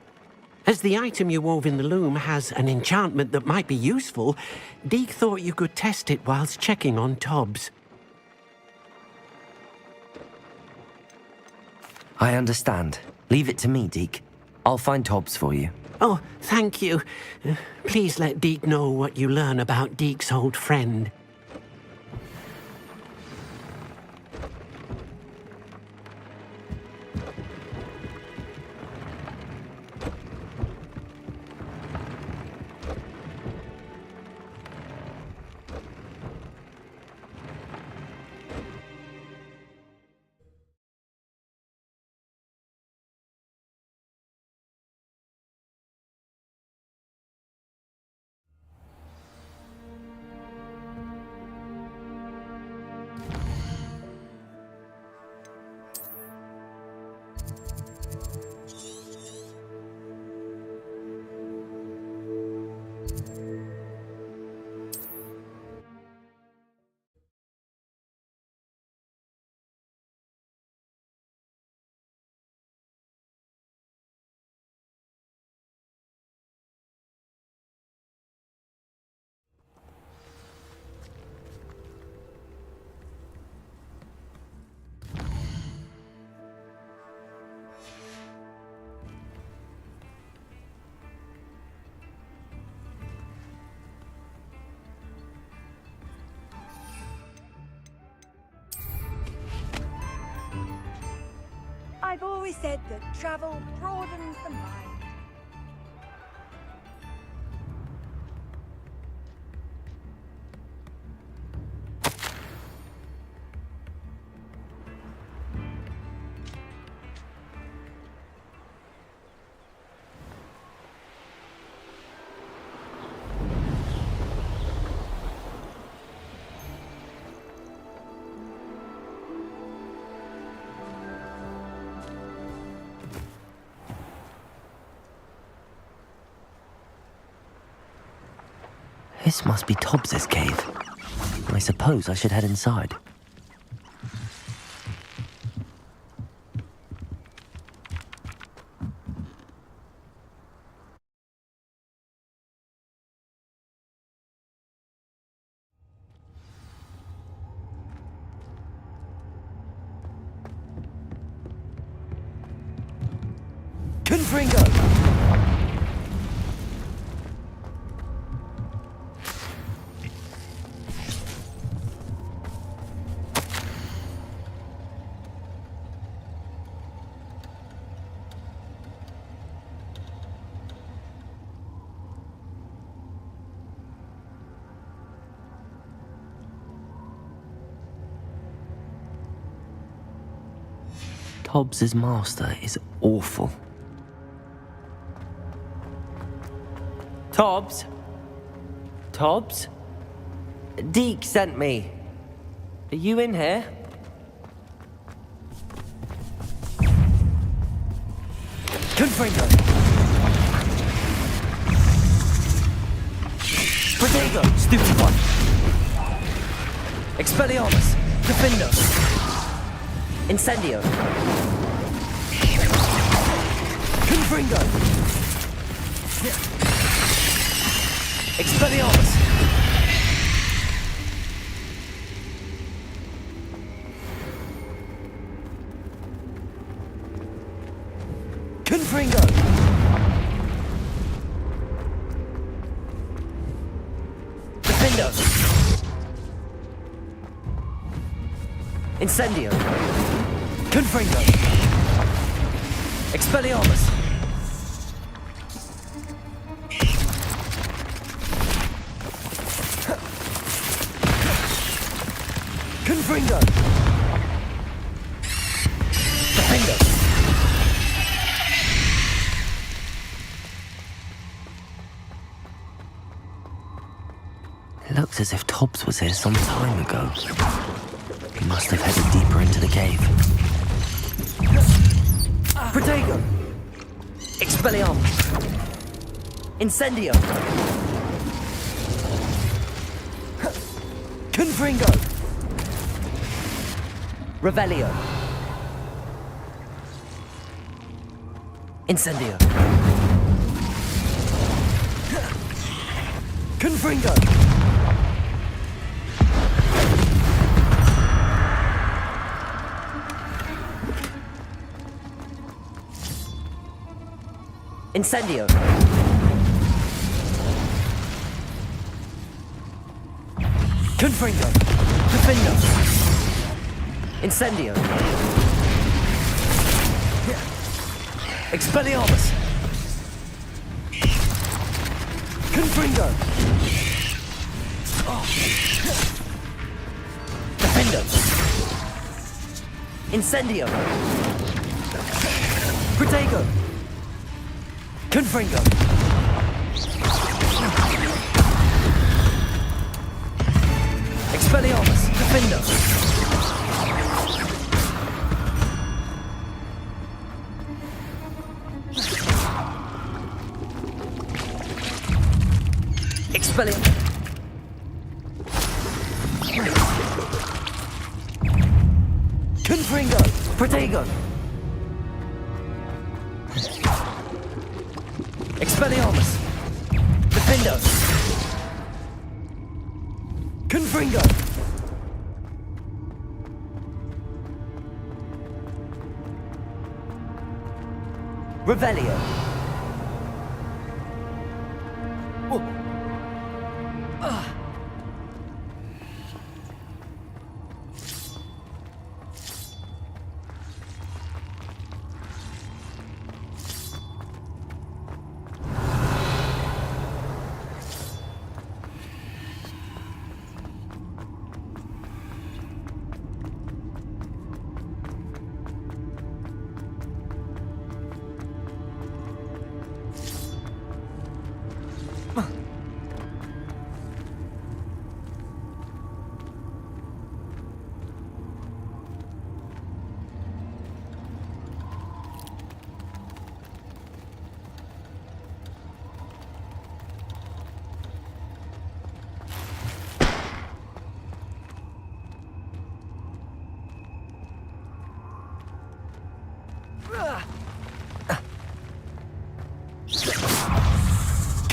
As the item you wove in the loom has an enchantment that might be useful, Deke thought you could test it whilst checking on Tobbs. I understand. Leave it to me, Deke. I'll find Tobbs for you. Oh, thank you. Please let Deke know what you learn about Deke's old friend. I've always said that travel broadens the mind. This must be Tobbs's cave. I suppose I should head inside. Confringo! Tobbs's master is awful. Tobbs? Tobbs? Deke sent me. Are you in here? Confringo! Protego! Stupid one! Expelliarmus! Defendo! Incendio! Confringo! Expelliarmus! Confringo! Defendo! Incendio! Confringo! Expelliarmus! Confringo! Defendo! It looks as if Tobbs was here some time ago. He must have headed deeper into the cave. Protego! Expelliarmus! Incendio! Confringo! Revelio! Incendio! Confringo! Incendio! Confringo! Defendo! Incendio! Expelliarmus! Confringo! Defendo! Incendio! Protego! Confringo! Expelliarmus! Defendo! Expelliarmus! Confringo! Protego! Expelliarmus! Defendo! Confringo! Revelio!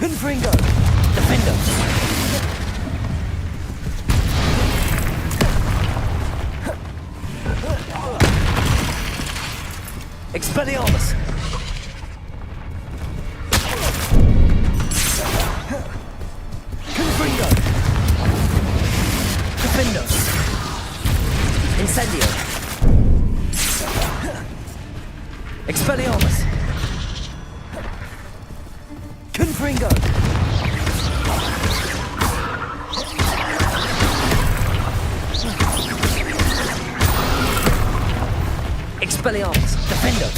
Confringo! Defender! Expelliarmus! Confringo! Defender! Incendio! Expelliarmus! Confringo! Expelliarmus! Defender!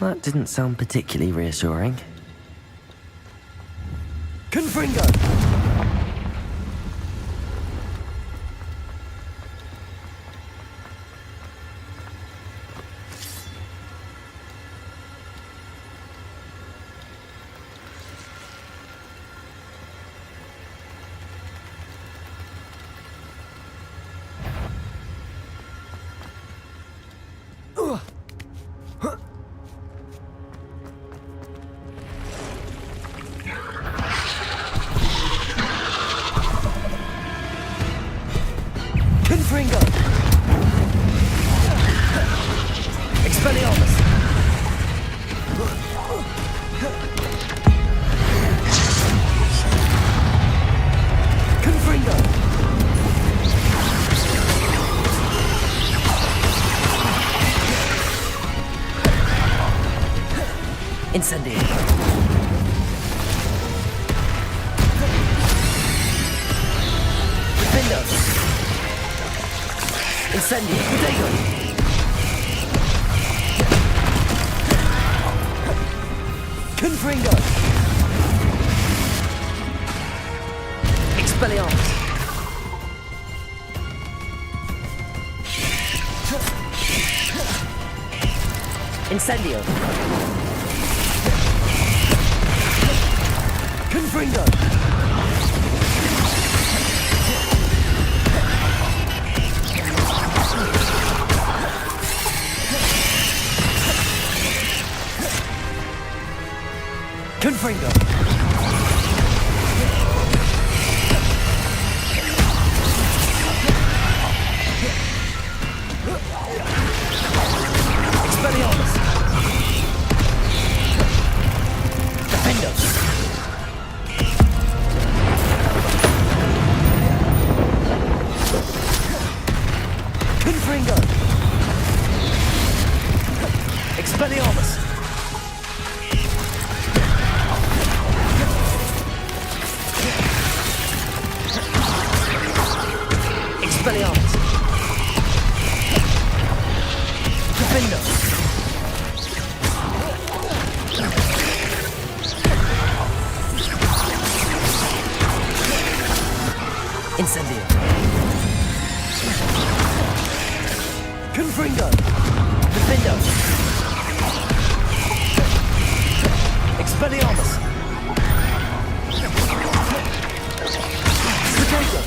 That didn't sound particularly reassuring. Confringo! Confringo! Expelliarmus! Confringo! Incendio! Defender! Incendio! Protego! Confringo! Expelliarmus! Incendio! Confringo! Confringo! Expelliarmus! Defender! Confringo! Expelliarmus! Expelliarmus! Defender! Incendio! Confringo! Defender! Expelliarmus! Protego!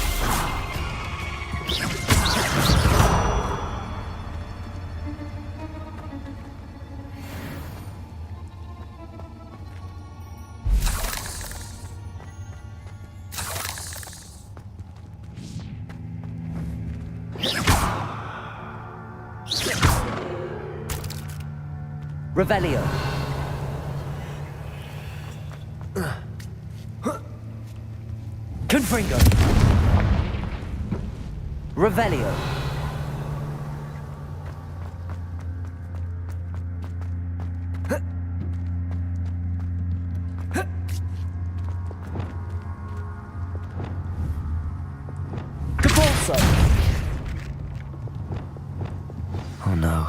Revelio. Confringo. Revelio. Oh no.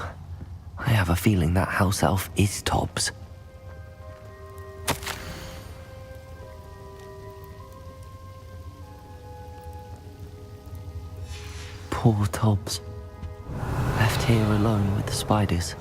I have a feeling that house elf is Tobbs. Poor Tobbs. Left here alone with the spiders.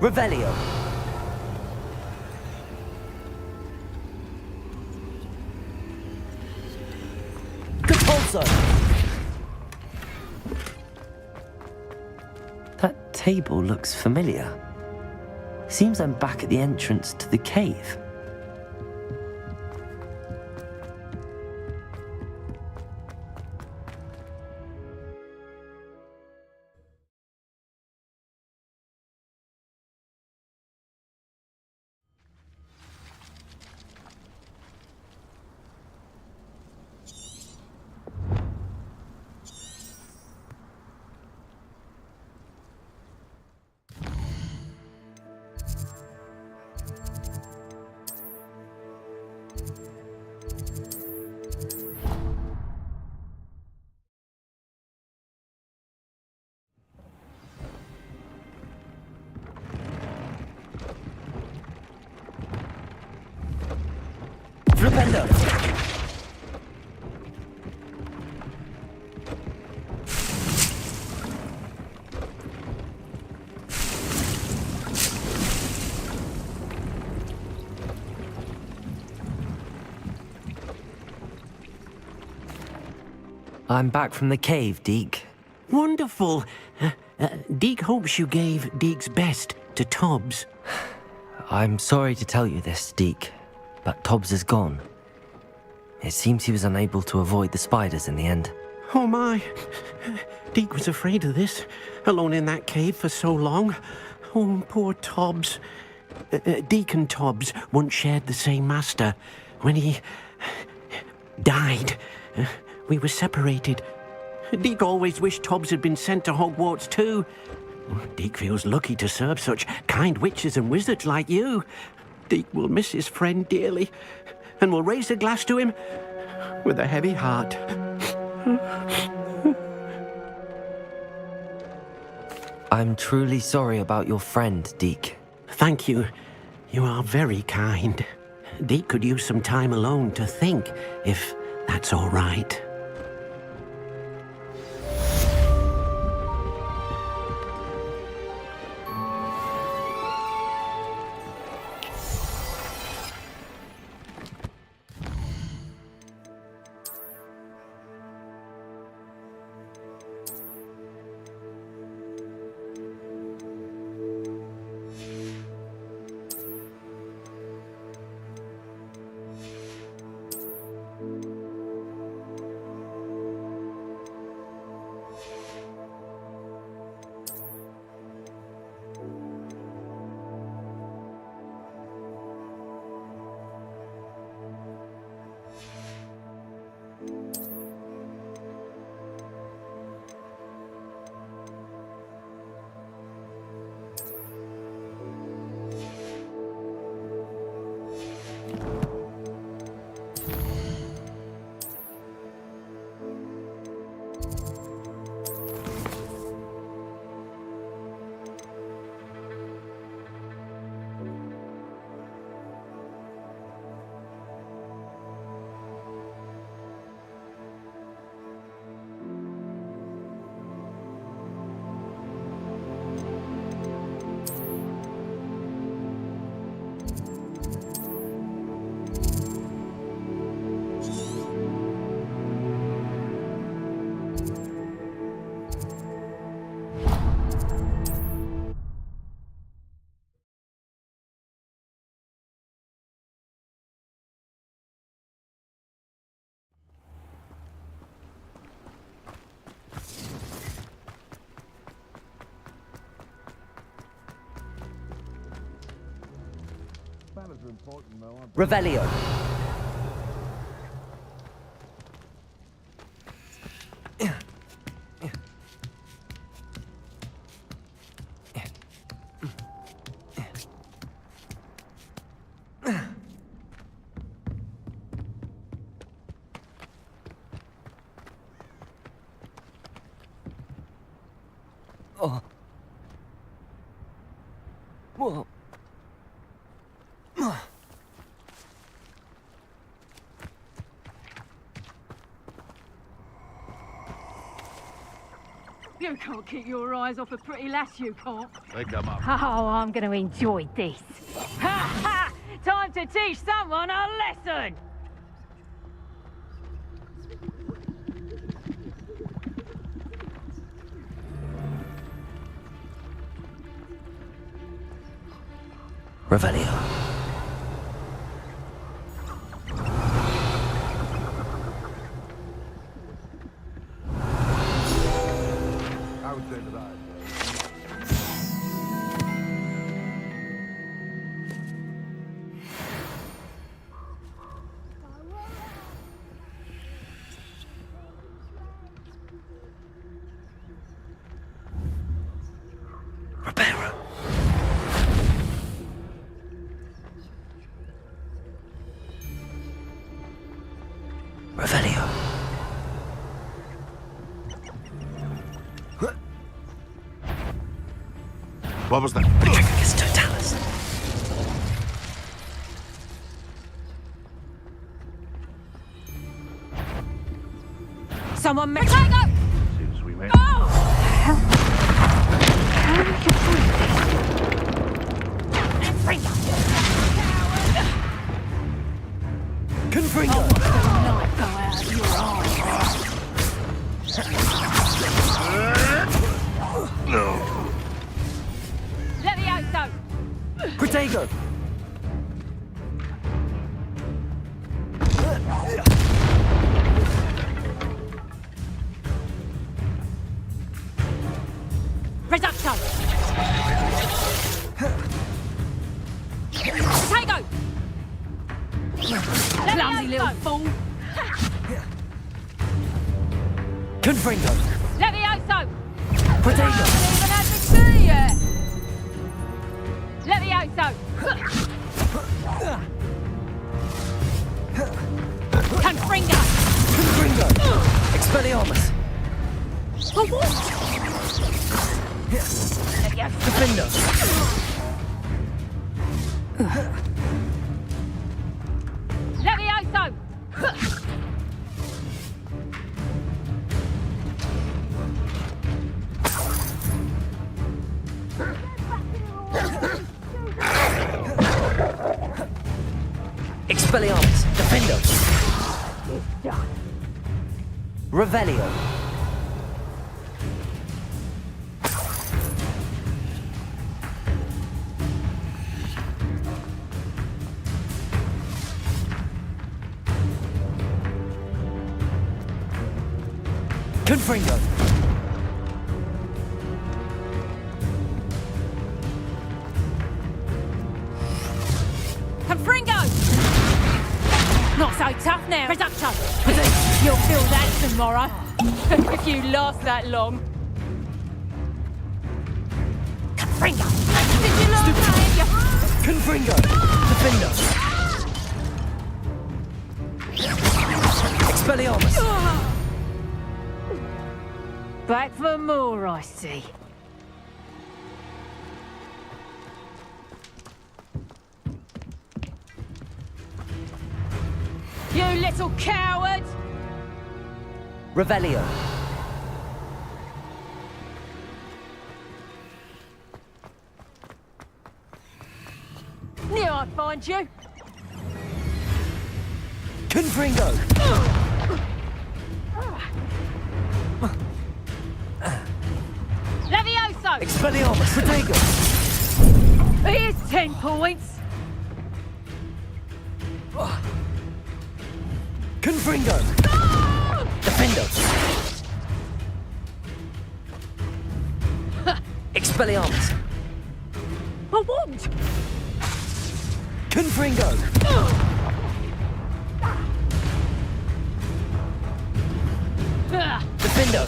Revelio. Capulso. That table looks familiar. Seems I'm back at the entrance to the cave. Flipendo! I'm back from the cave, Deke. Wonderful. Deke hopes you gave Deke's best to Tobbs. I'm sorry to tell you this, Deke, but Tobbs is gone. It seems he was unable to avoid the spiders in the end. Oh my. Deke was afraid of this, alone in that cave for so long. Oh, poor Tobbs. Deke and Tobbs once shared the same master. When he died, we were separated. Deke always wished Tobbs had been sent to Hogwarts too. Deke feels lucky to serve such kind witches and wizards like you. Deke will miss his friend dearly, and will raise a glass to him with a heavy heart. I'm truly sorry about your friend, Deke. Thank you. You are very kind. Deke could use some time alone to think, if that's all right. Revelio. Oh. Whoa. You can't keep your eyes off a pretty lass, you can't. They come up. Oh, I'm going to enjoy this. Ha ha! Time to teach someone a lesson! Revelio. Reparo. Revelio. What was that? Petrificus totalis. Someone make Potato! Seems we may. Oh! Confringo. Knife go out of your arm. No. Levioso! Protego. Reducto! Potato! Clumsy little fool! Confringo. Levioso! Protego. Even had to see yet! Levioso! Confringo! Confringo. Expelliarmus. Oh, what? Defender. Levioso! Expelliarmus. Defendo. Revelio. Confringo. Confringo! Not so tough now. Reducto! You'll feel that tomorrow. If you last that long. Confringo! Did you learn that? Confringo. Defender. Expelliarmus. Back for more, I see. You little coward! Revelio. Knew I'd find you. Confringo. Levioso! Expelliarmus. Protego. Here's 10 points. Confringo. Defendo. Expelliarmus. I won't. Confringo. Defendo.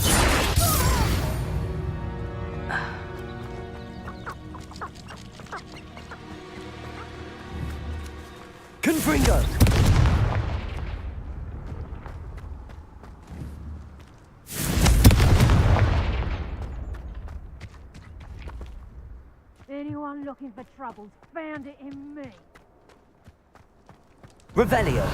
Confringo. Anyone looking for troubles found it in me. Revelio.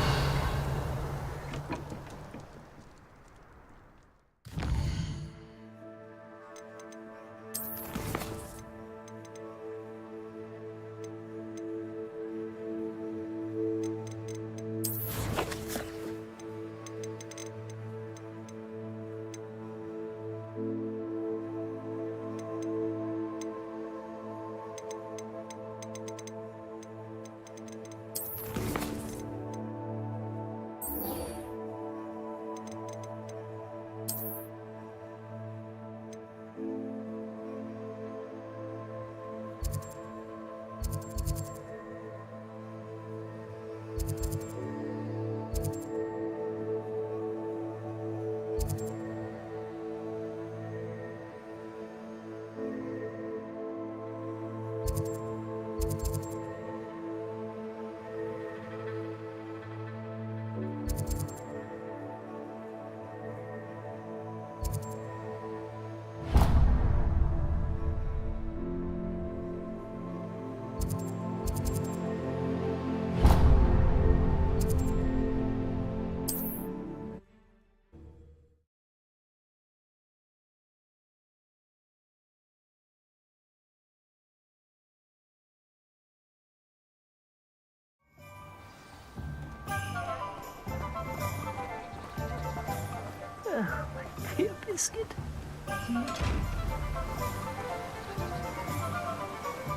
My dear Biscuit.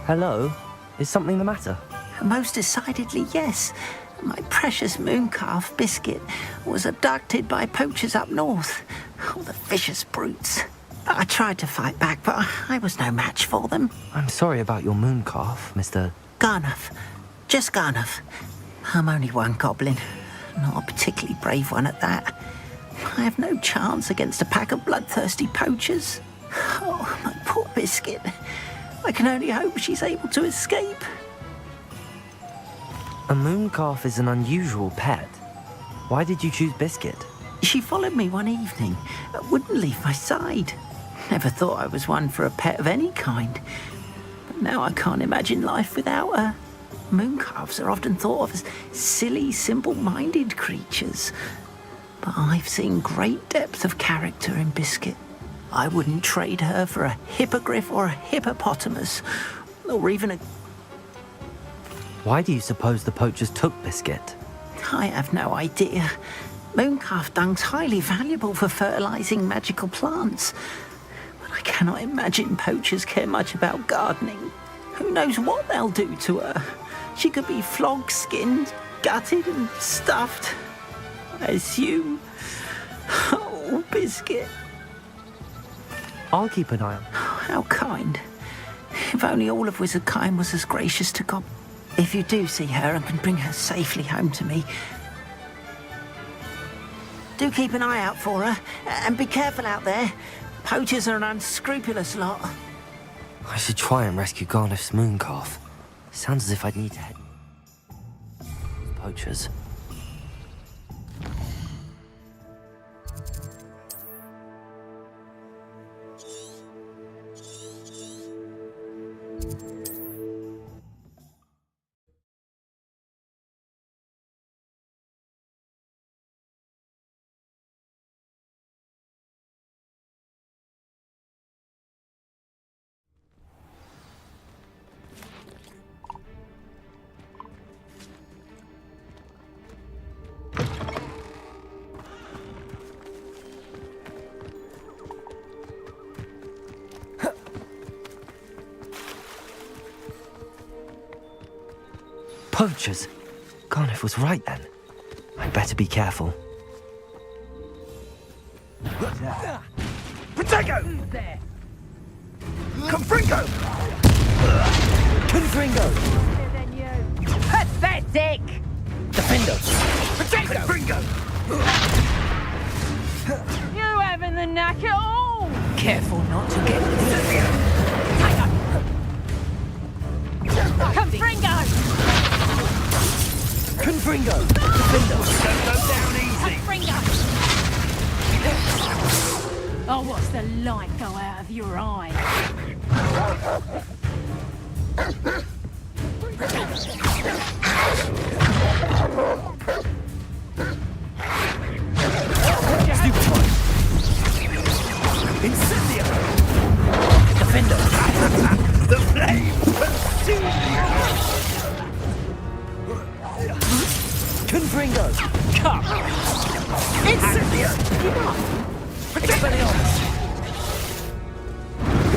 Hello? Is something the matter? Most decidedly, yes. My precious mooncalf Biscuit was abducted by poachers up north. Oh, the vicious brutes. I tried to fight back, but I was no match for them. I'm sorry about your mooncalf, Mr. Garnuff. Just Garnuff. I'm only one goblin. Not a particularly brave one at that. I have no chance against a pack of bloodthirsty poachers. Oh, my poor Biscuit. I can only hope she's able to escape. A mooncalf is an unusual pet. Why did you choose Biscuit? She followed me one evening, wouldn't leave my side. Never thought I was one for a pet of any kind. But now I can't imagine life without her. Mooncalves are often thought of as silly, simple-minded creatures. But I've seen great depth of character in Biscuit. I wouldn't trade her for a hippogriff or a hippopotamus, or even a... Why do you suppose the poachers took Biscuit? I have no idea. Mooncalf dung's highly valuable for fertilizing magical plants. But I cannot imagine poachers care much about gardening. Who knows what they'll do to her? She could be flogged, skinned, gutted and stuffed. I assume. Oh, Biscuit. I'll keep an eye on her. How kind. If only all of Wizardkind was as gracious to God. If you do see her and can bring her safely home to me, do keep an eye out for her, and be careful out there. Poachers are an unscrupulous lot. I should try and rescue Garnuff's mooncalf. Sounds as if I'd need to head... Poachers. Poachers! Garnuff was right then. I'd better be careful. Protego! Who's there? Confringo! Confringo! Than you. Pathetic! Defendo! Protego! Confringo! You having the knack at all? Careful not to get... Confringo! Confringo! Defendo! Don't go down easy! Confringo! Oh, what's the light go out of your eye? Stupefy! Incendio! Defendo! The flame consumes Confringo! Come! Incendio! Expelliarmus!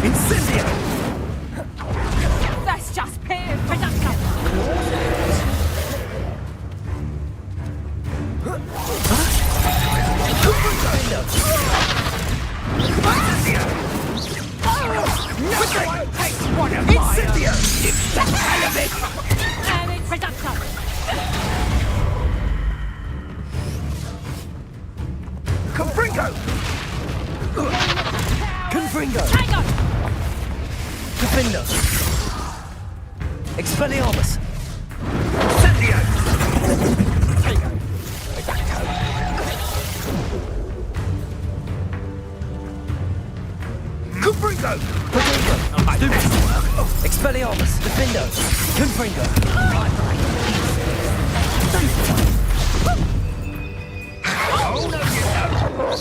Incendio! That's just pure production! One of Incendio! It's the hell of it! And it's production! Confringo! Confringo! Tango! Defendo! Expelliarmus! Incendio! Confringo! Protego! Expelliarmus! Defendo! Confringo! Oh, no, you don't!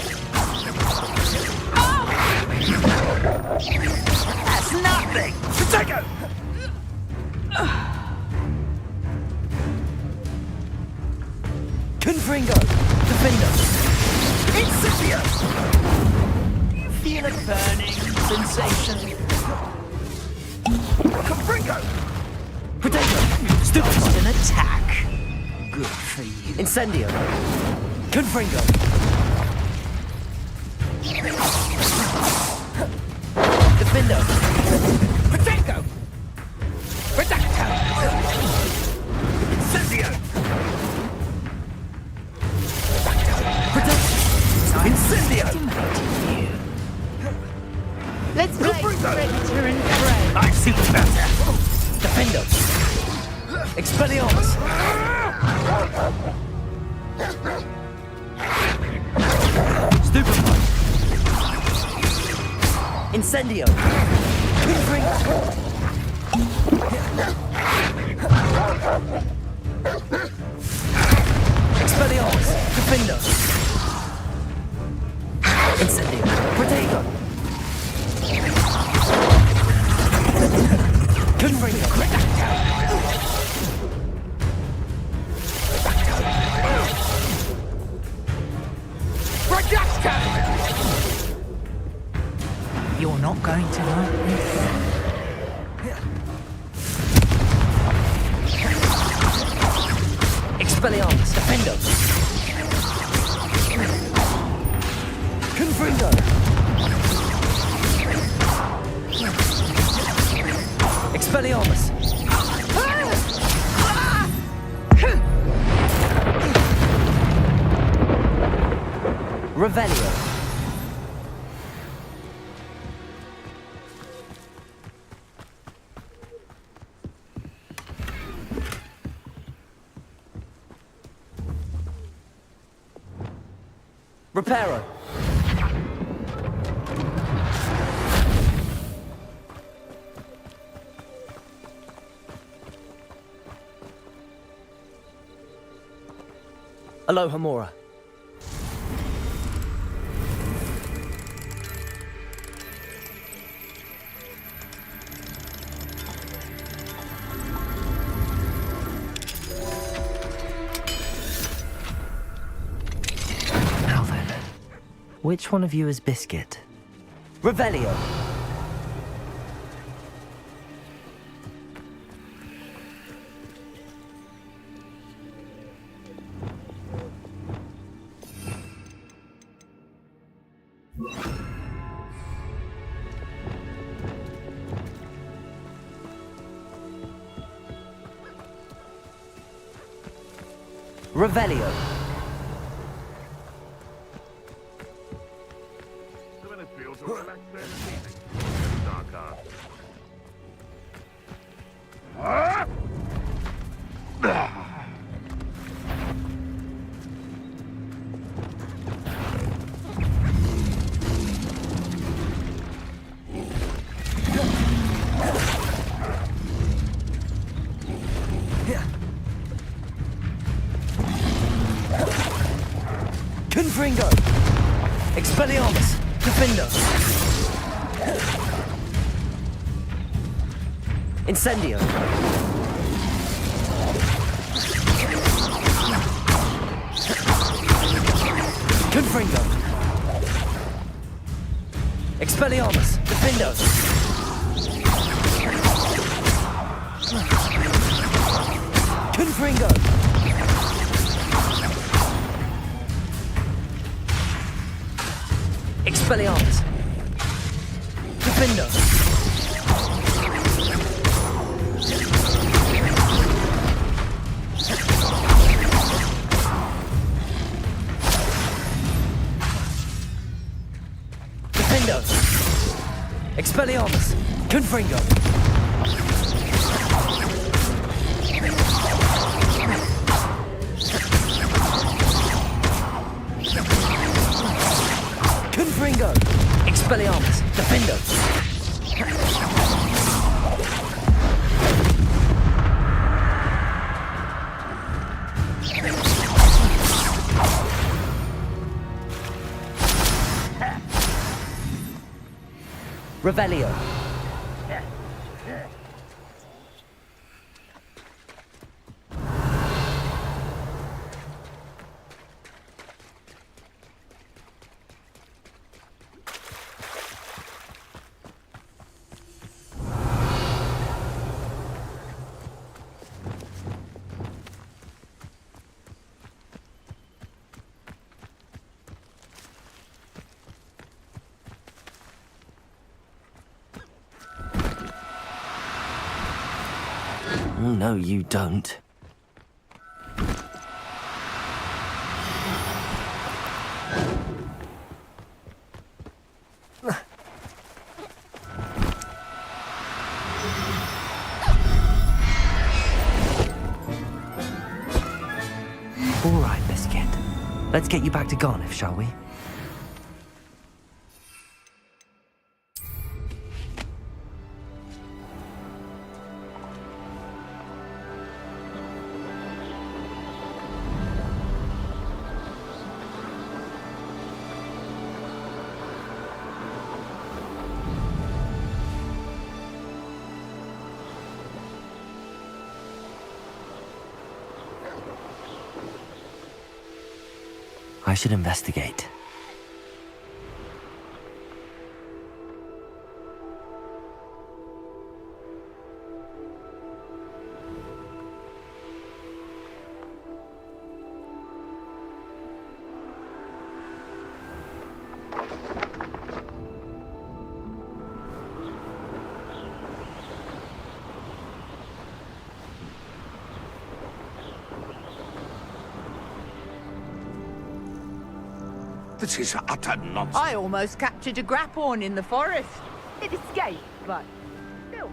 That's nothing! Protego! Confringo! Defendo! Incendio! You feel a burning sensation? Confringo! Potato! Stupid an attack. Good for you. Incendio. Confringo. Defendo. Potato! Redacto! Incendio! Incendio! Let's play Predator and Prey. I see better! Defendo. Expelliarmus. Stupefy. Incendio. Confringo. Expelliarmus. Defendo. Incendio. Protego. Confringo. You're not going to like this. Expelliarmus. Defendo. Confringo. Expelliarmus. Revelio. Reparo. Aloha Mora. Now then, which one of you is Biscuit? Revelio. Revelio. Confringo. Expelliarmus. Defendo. Incendio. Confringo. Expelliarmus. Defendo. Confringo. Expelliarmus. Defendo. Defendo. Expelliarmus. Confringo. Confringo. Expelliarmus. Defendo. Revelio. Oh, no, you don't. All right, Biscuit. Let's get you back to Garniff, shall we? I should investigate. This is utter nonsense. I almost captured a grapphorn in the forest. It escaped, but still.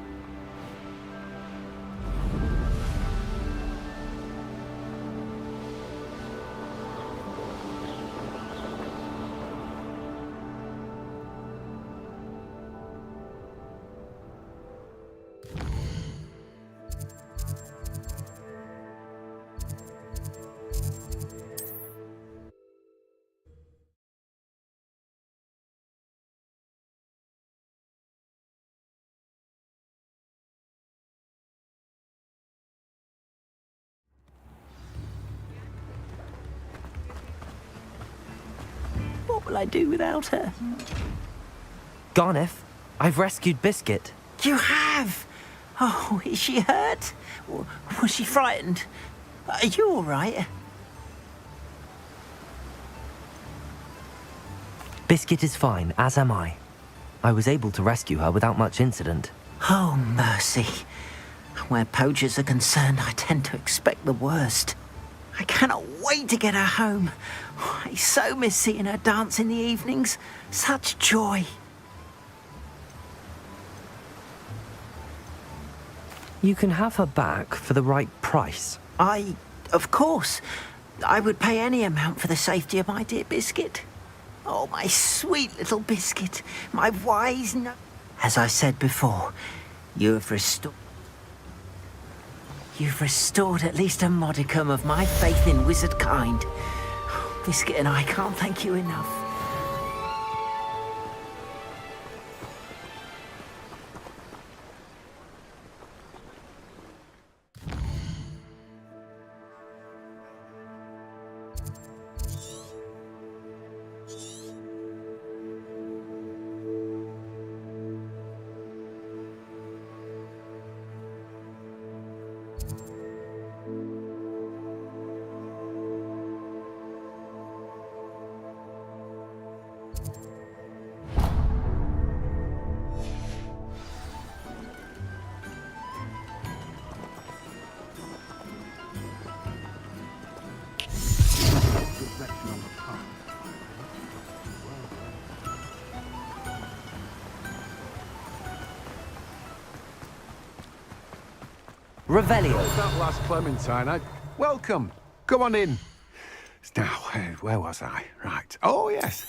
What will I do without her? Garniff, I've rescued Biscuit. You have? Oh, is she hurt? Was she frightened? Are you all right? Biscuit is fine, as am I. I was able to rescue her without much incident. Oh, mercy. Where poachers are concerned, I tend to expect the worst. I cannot wait to get her home. I so miss seeing her dance in the evenings. Such joy. You can have her back for the right price. Of course, I would pay any amount for the safety of my dear Biscuit. Oh, my sweet little Biscuit, my wise As I said before, you've restored at least a modicum of my faith in wizard kind. Biscuit and I can't thank you enough. Revelio. That last Clementine, welcome. Come on in. Now, where was I? Right. Oh, yes.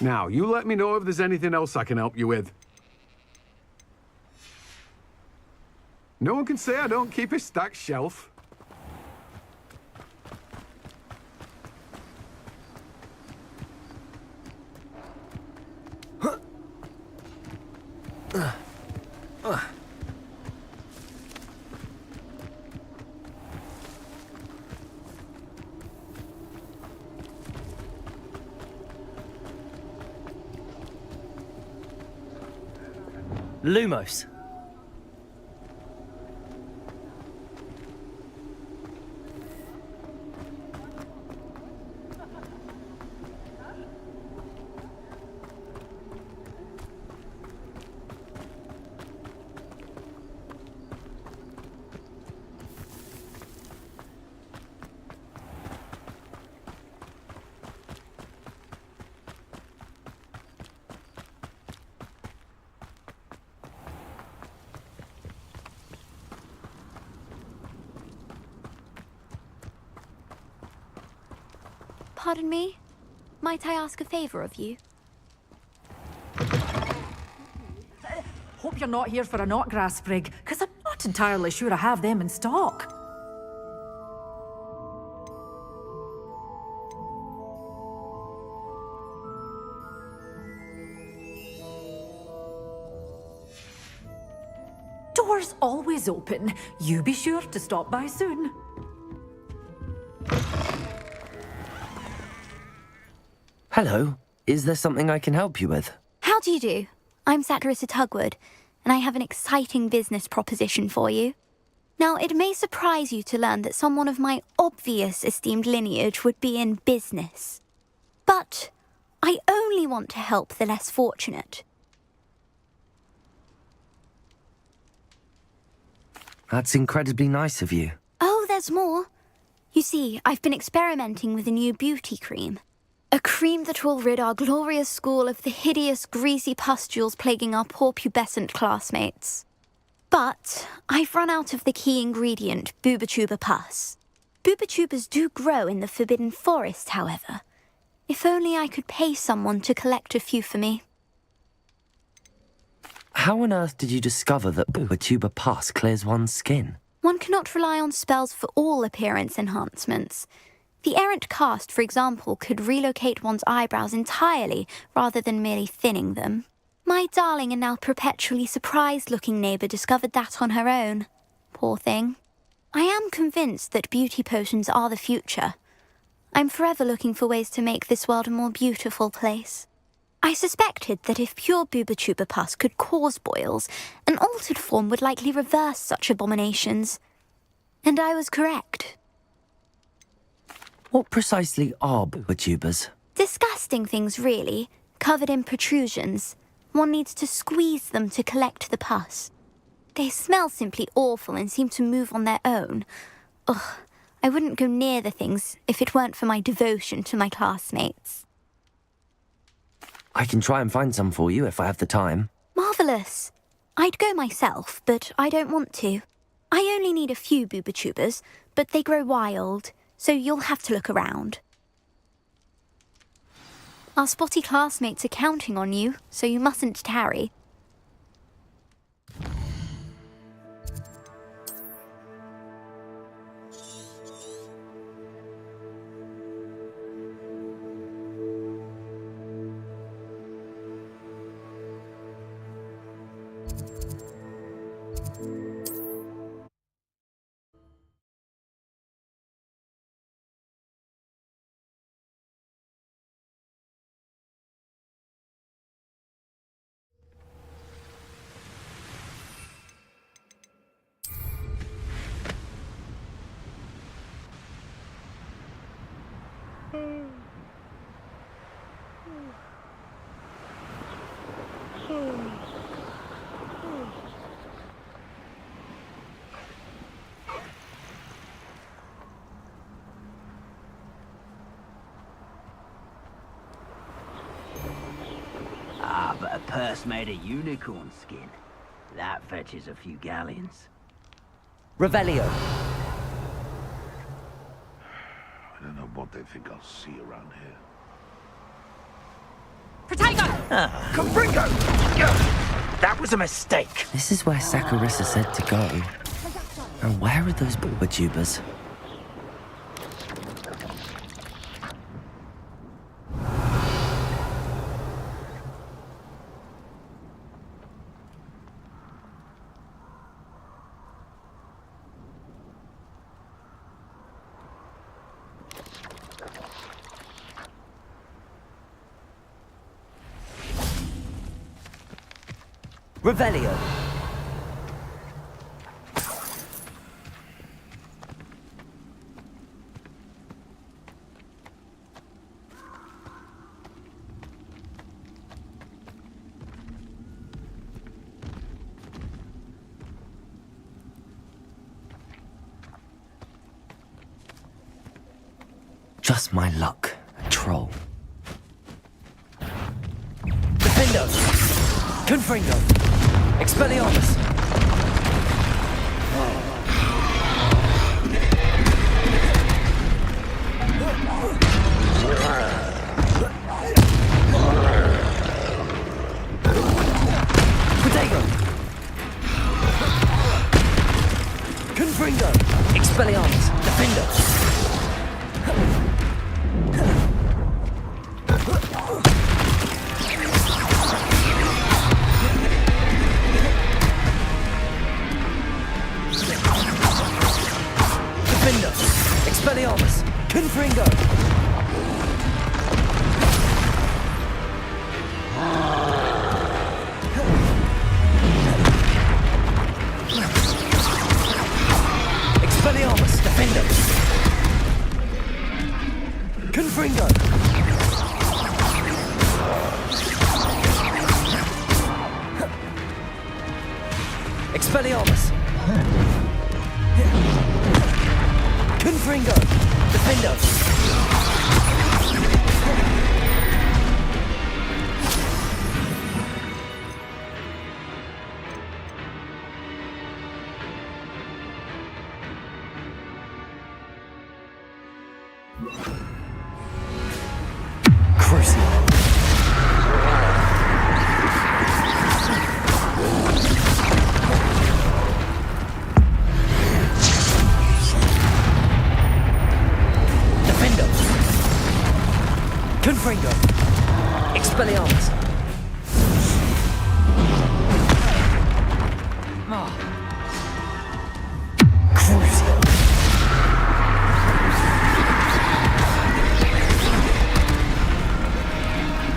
Now, you let me know if there's anything else I can help you with. No one can say I don't keep a stacked shelf. Lumos. Pardon me? Might I ask a favor of you? Hope you're not here for a knotgrass sprig, because I'm not entirely sure I have them in stock. Doors always open. You be sure to stop by soon. Hello. Is there something I can help you with? How do you do? I'm Saccharissa Tugwood, and I have an exciting business proposition for you. Now, it may surprise you to learn that someone of my obvious esteemed lineage would be in business. But I only want to help the less fortunate. That's incredibly nice of you. Oh, there's more. You see, I've been experimenting with a new beauty cream. A cream that will rid our glorious school of the hideous, greasy pustules plaguing our poor pubescent classmates. But I've run out of the key ingredient, boobotuber pus. Boobotubers do grow in the Forbidden Forest, however. If only I could pay someone to collect a few for me. How on earth did you discover that boobotuber pus clears one's skin? One cannot rely on spells for all appearance enhancements. The errant cast, for example, could relocate one's eyebrows entirely rather than merely thinning them. My darling and now perpetually surprised-looking neighbour discovered that on her own. Poor thing. I am convinced that beauty potions are the future. I'm forever looking for ways to make this world a more beautiful place. I suspected that if pure boobotuber pus could cause boils, an altered form would likely reverse such abominations. And I was correct. What precisely are boobotubers? Disgusting things, really, covered in protrusions. One needs to squeeze them to collect the pus. They smell simply awful and seem to move on their own. Ugh, I wouldn't go near the things if it weren't for my devotion to my classmates. I can try and find some for you if I have the time. Marvellous. I'd go myself, but I don't want to. I only need a few boobotubers, but they grow wild, so you'll have to look around. Our spotty classmates are counting on you, so you mustn't tarry. Ah, but a purse made of unicorn skin. That fetches a few galleons. Revelio. I don't know what they think I'll see around here. Protego! Cabringo! That was a mistake. This is where Saccharissa said to go. And where are those boobotubers? Revelio. Just my luck, a troll. Defendo! Confringo! Expelliarmus! Protego! Confringo! Expelliarmus! Defendo! Expelliarmus! Confringo! Expelliarmus! Defendo! Confringo! Expelliarmus! Confringo! Defendo! Crucible! Confringo! Expelliarmus! Crucial!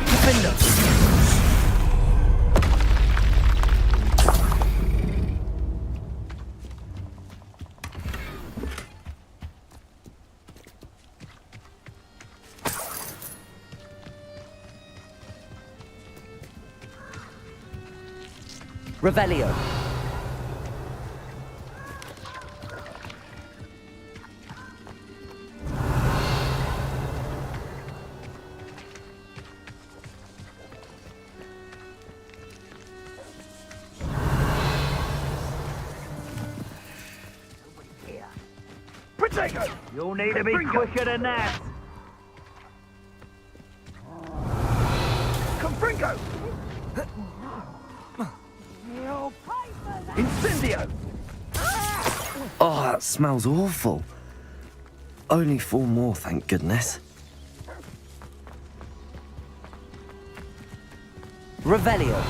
Defender! Revelio. Protego! You'll need to be quicker than that. Confringo! Incendio! Oh, that smells awful. Only 4 more, thank goodness. Revelio.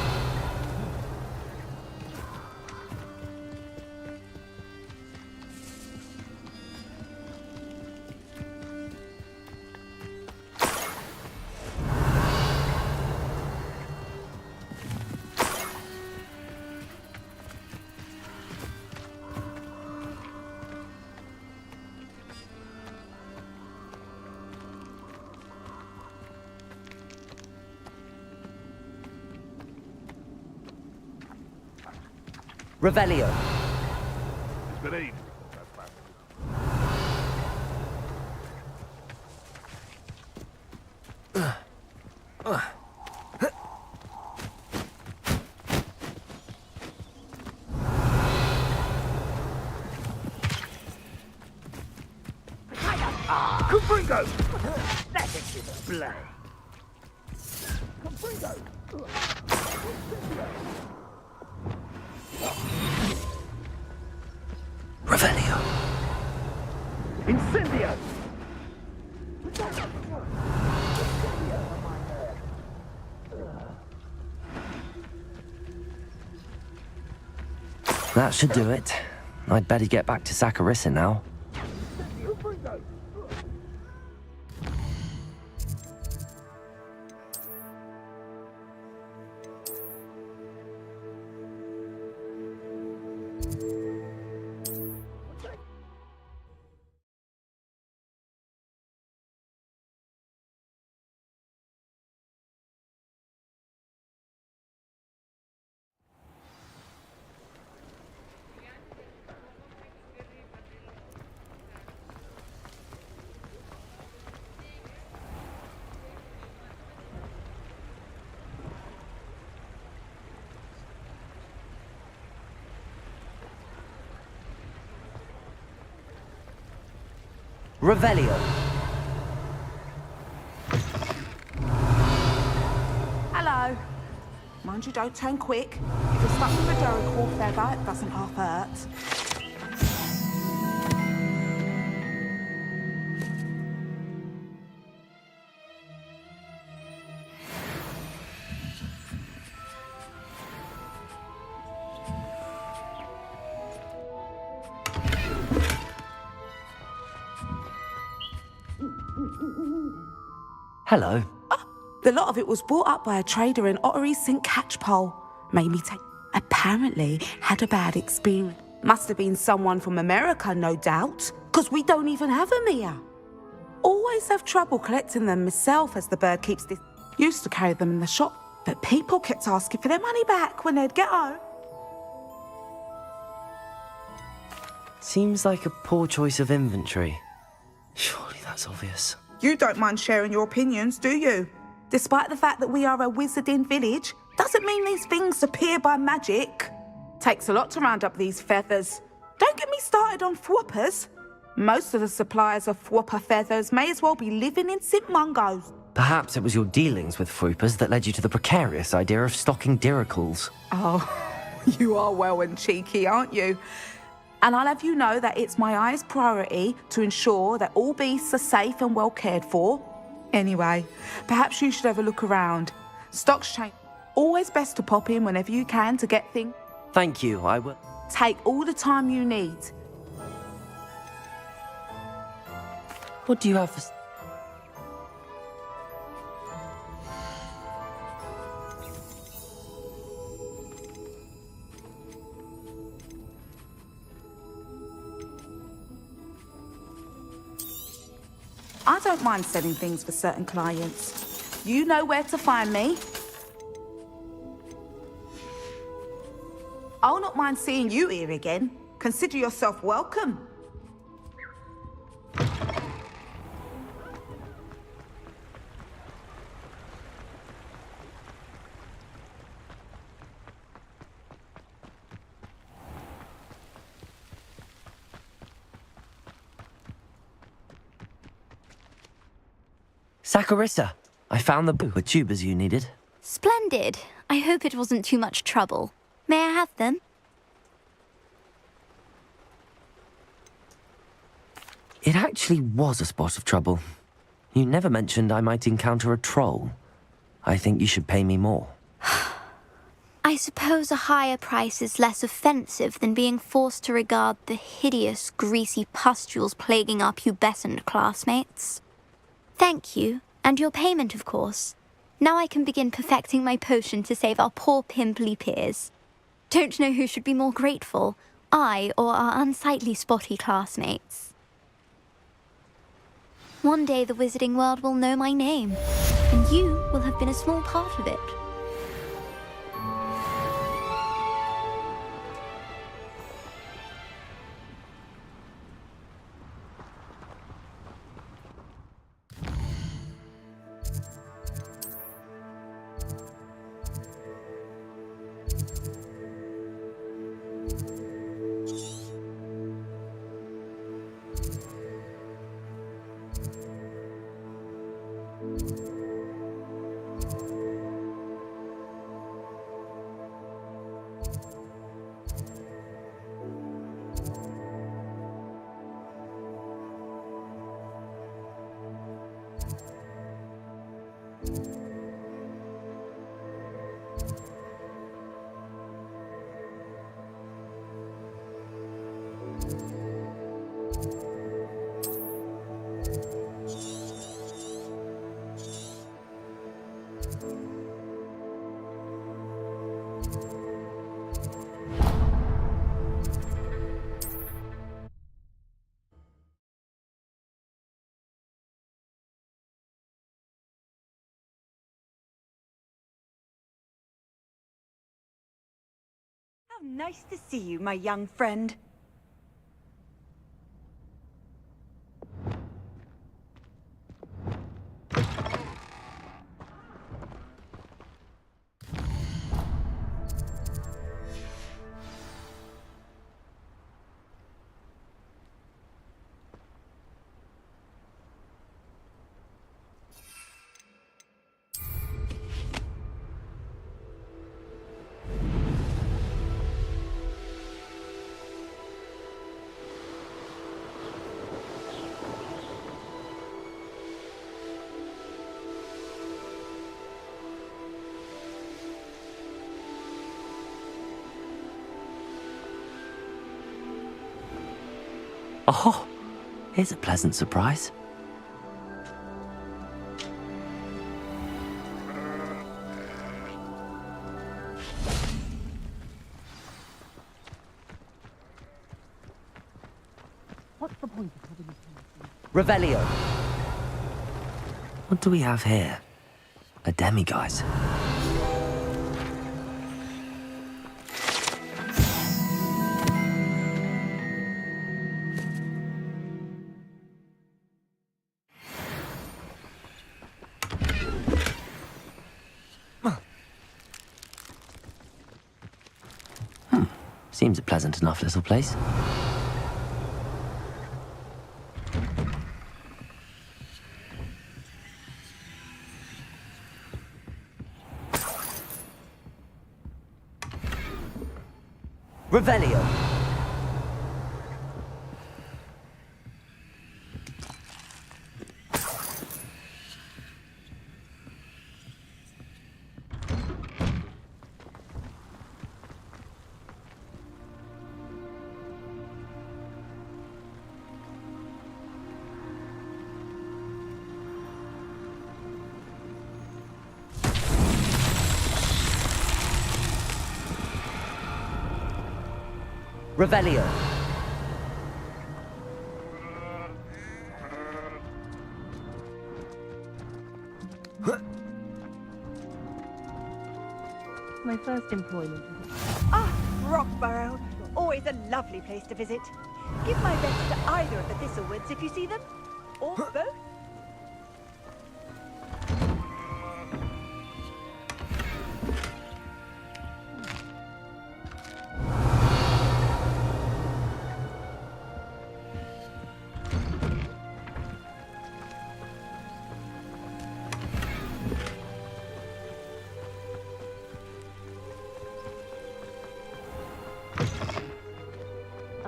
Revelio. Confringo! Let it display. Confringo! Revelio. Incendio! That should do it. I'd better get back to Saccharissa now. Revelio. Hello. Mind you, don't turn quick. If you're stuck with a Jericho feather, it doesn't half hurt. Hello. The lot of it was bought up by a trader in Ottery St. Catchpole. Made me take... Apparently had a bad experience. Must have been someone from America, no doubt. Because we don't even have them here. Always have trouble collecting them myself as the bird keeps this... Used to carry them in the shop, but people kept asking for their money back when they'd get home. Seems like a poor choice of inventory. Surely that's obvious. You don't mind sharing your opinions, do you? Despite the fact that we are a wizarding village, doesn't mean these things appear by magic. Takes a lot to round up these feathers. Don't get me started on thwoppers. Most of the suppliers of thwopper feathers may as well be living in St. Mungo's. Perhaps it was your dealings with Froopers that led you to the precarious idea of stocking diricles. Oh, you are well and cheeky, aren't you? And I'll have you know that it's my highest priority to ensure that all beasts are safe and well cared for. Anyway, perhaps you should have a look around. Stocks change. Always best to pop in whenever you can to get things. Thank you, I will. Take all the time you need. What do you have for... I don't mind selling things for certain clients. You know where to find me. I'll not mind seeing you here again. Consider yourself welcome. Saccharissa, I found the tubers you needed. Splendid. I hope it wasn't too much trouble. May I have them? It actually was a spot of trouble. You never mentioned I might encounter a troll. I think you should pay me more. I suppose a higher price is less offensive than being forced to regard the hideous, greasy pustules plaguing our pubescent classmates. Thank you, and your payment, of course. Now I can begin perfecting my potion to save our poor pimply peers. Don't know who should be more grateful, I or our unsightly spotty classmates. One day the wizarding world will know my name, and you will have been a small part of it. How nice to see you, my young friend. Oh, here's a pleasant surprise. What's the point of having Revelio. What do we have here? A demiguise. Seems a pleasant enough little place. Revelio. Revelio. My first employment. Ah, Rockborough. Always a lovely place to visit. Give my best to either of the Thistlewoods if you see them. Or both.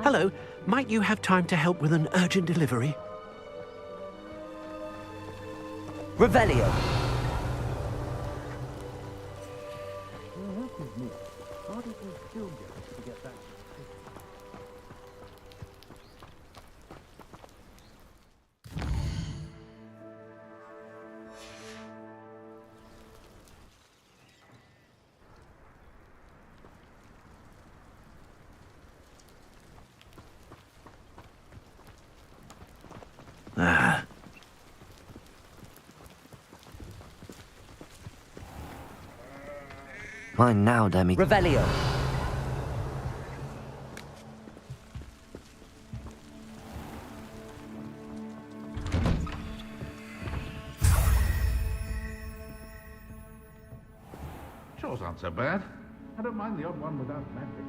Hello, might you have time to help with an urgent delivery? Revelio. How did we still get to get back? Mine now, Demi. Revelio. Chores aren't so bad. I don't mind the odd one without magic.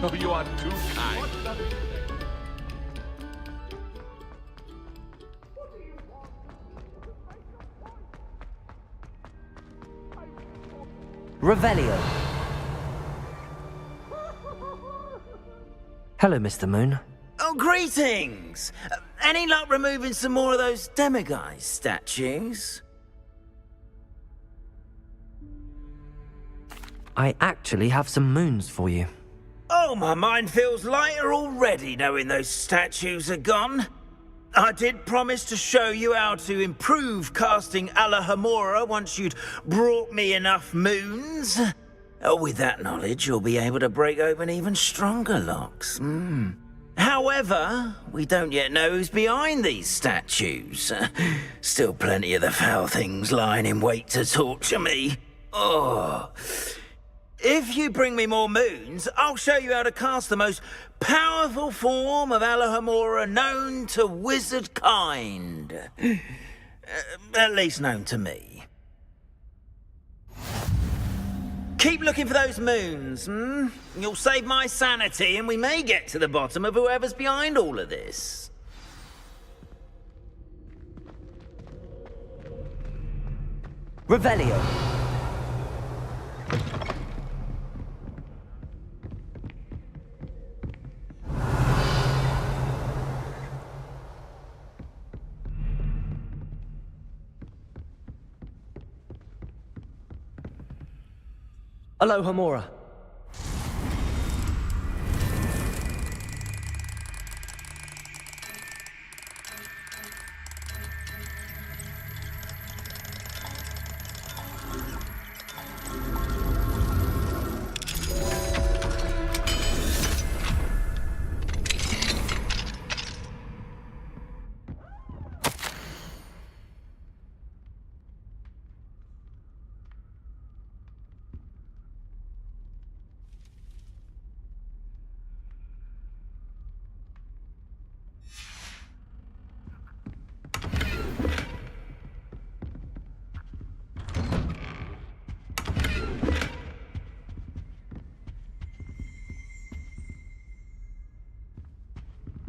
Oh, you are too kind. Revelio. Hello, Mr. Moon. Oh, greetings! Any luck removing some more of those demiguise statues? I actually have some moons for you. Oh, my mind feels lighter already knowing those statues are gone. I did promise to show you how to improve casting Alohomora once you'd brought me enough moons. With that knowledge, you'll be able to break open even stronger locks. However, we don't yet know who's behind these statues. Still plenty of the foul things lying in wait to torture me. Oh. If you bring me more moons, I'll show you how to cast the most powerful form of Alohomora known to wizard kind. At least known to me. Keep looking for those moons, You'll save my sanity, and we may get to the bottom of whoever's behind all of this. Revelio. Alohomora.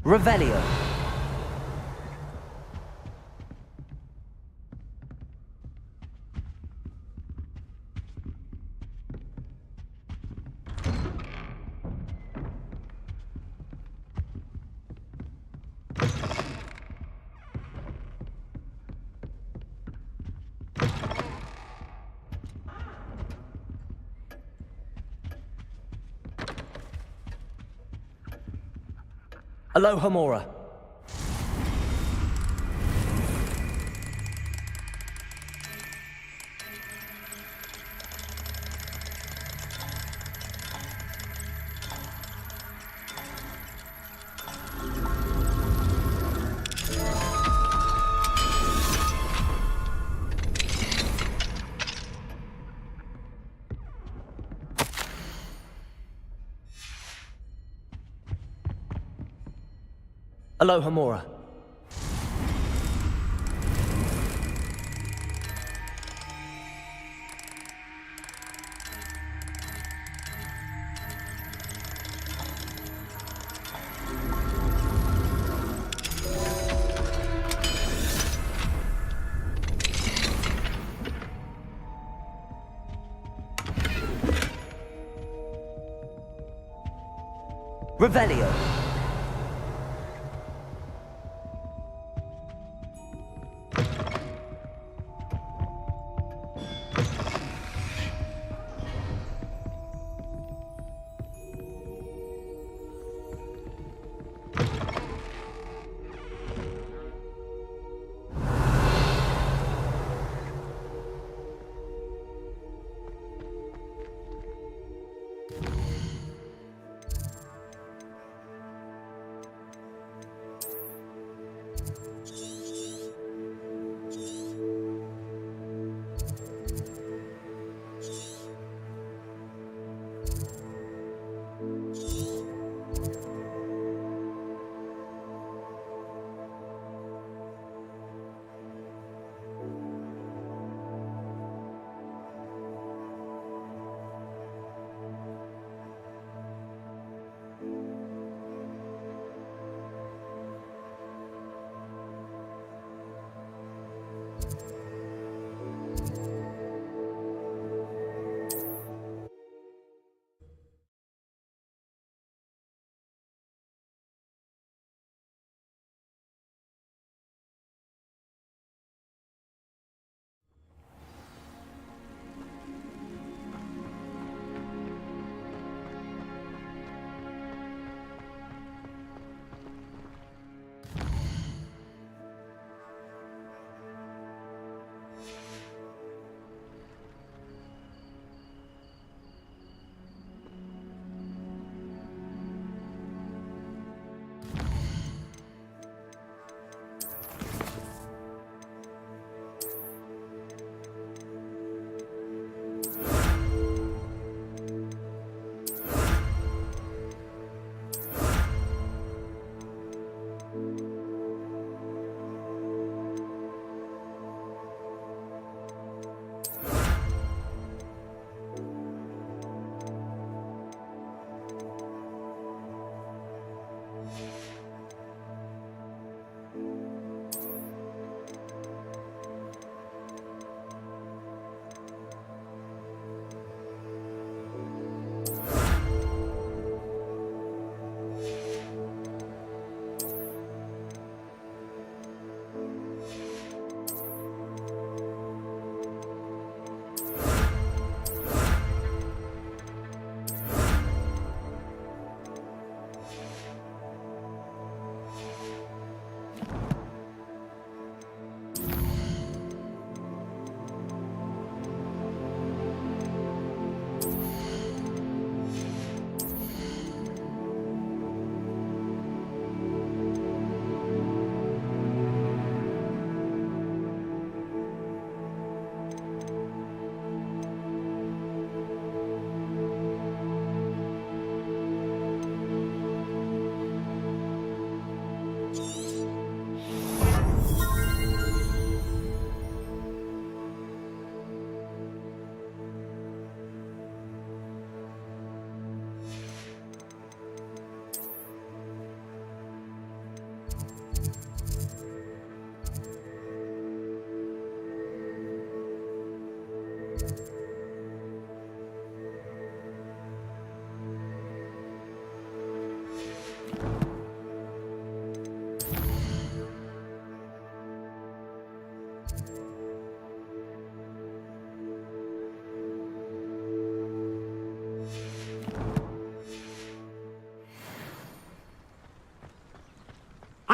Revelio. Alohomora. Alohomora. Revelio.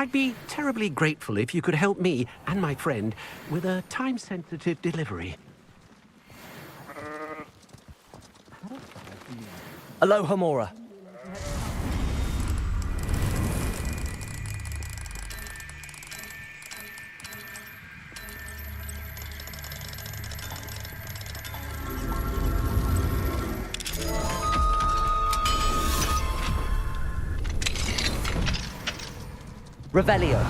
I'd be terribly grateful if you could help me and my friend with a time-sensitive delivery. Aloha Mora. Revelio.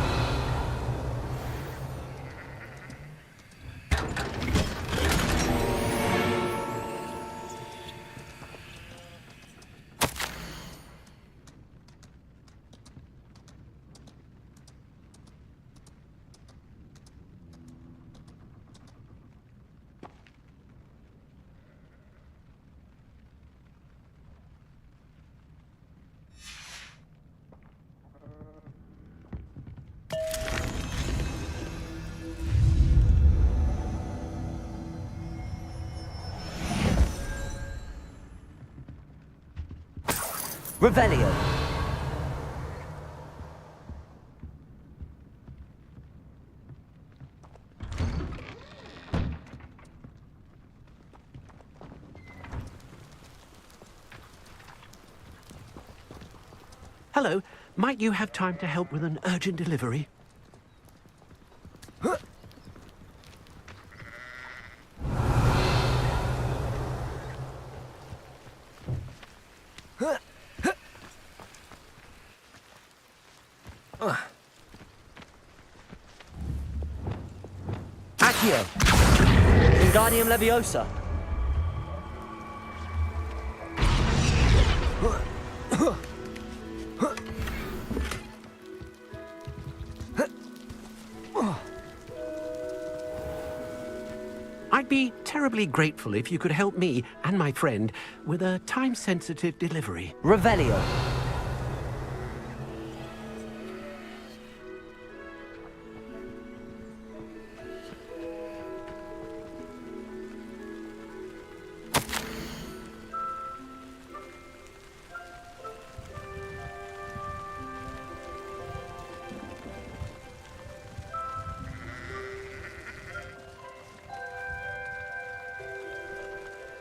Revelio. Hello, might you have time to help with an urgent delivery? Accio. Wingardium Leviosa. I'd be terribly grateful if you could help me and my friend with a time-sensitive delivery. Revelio.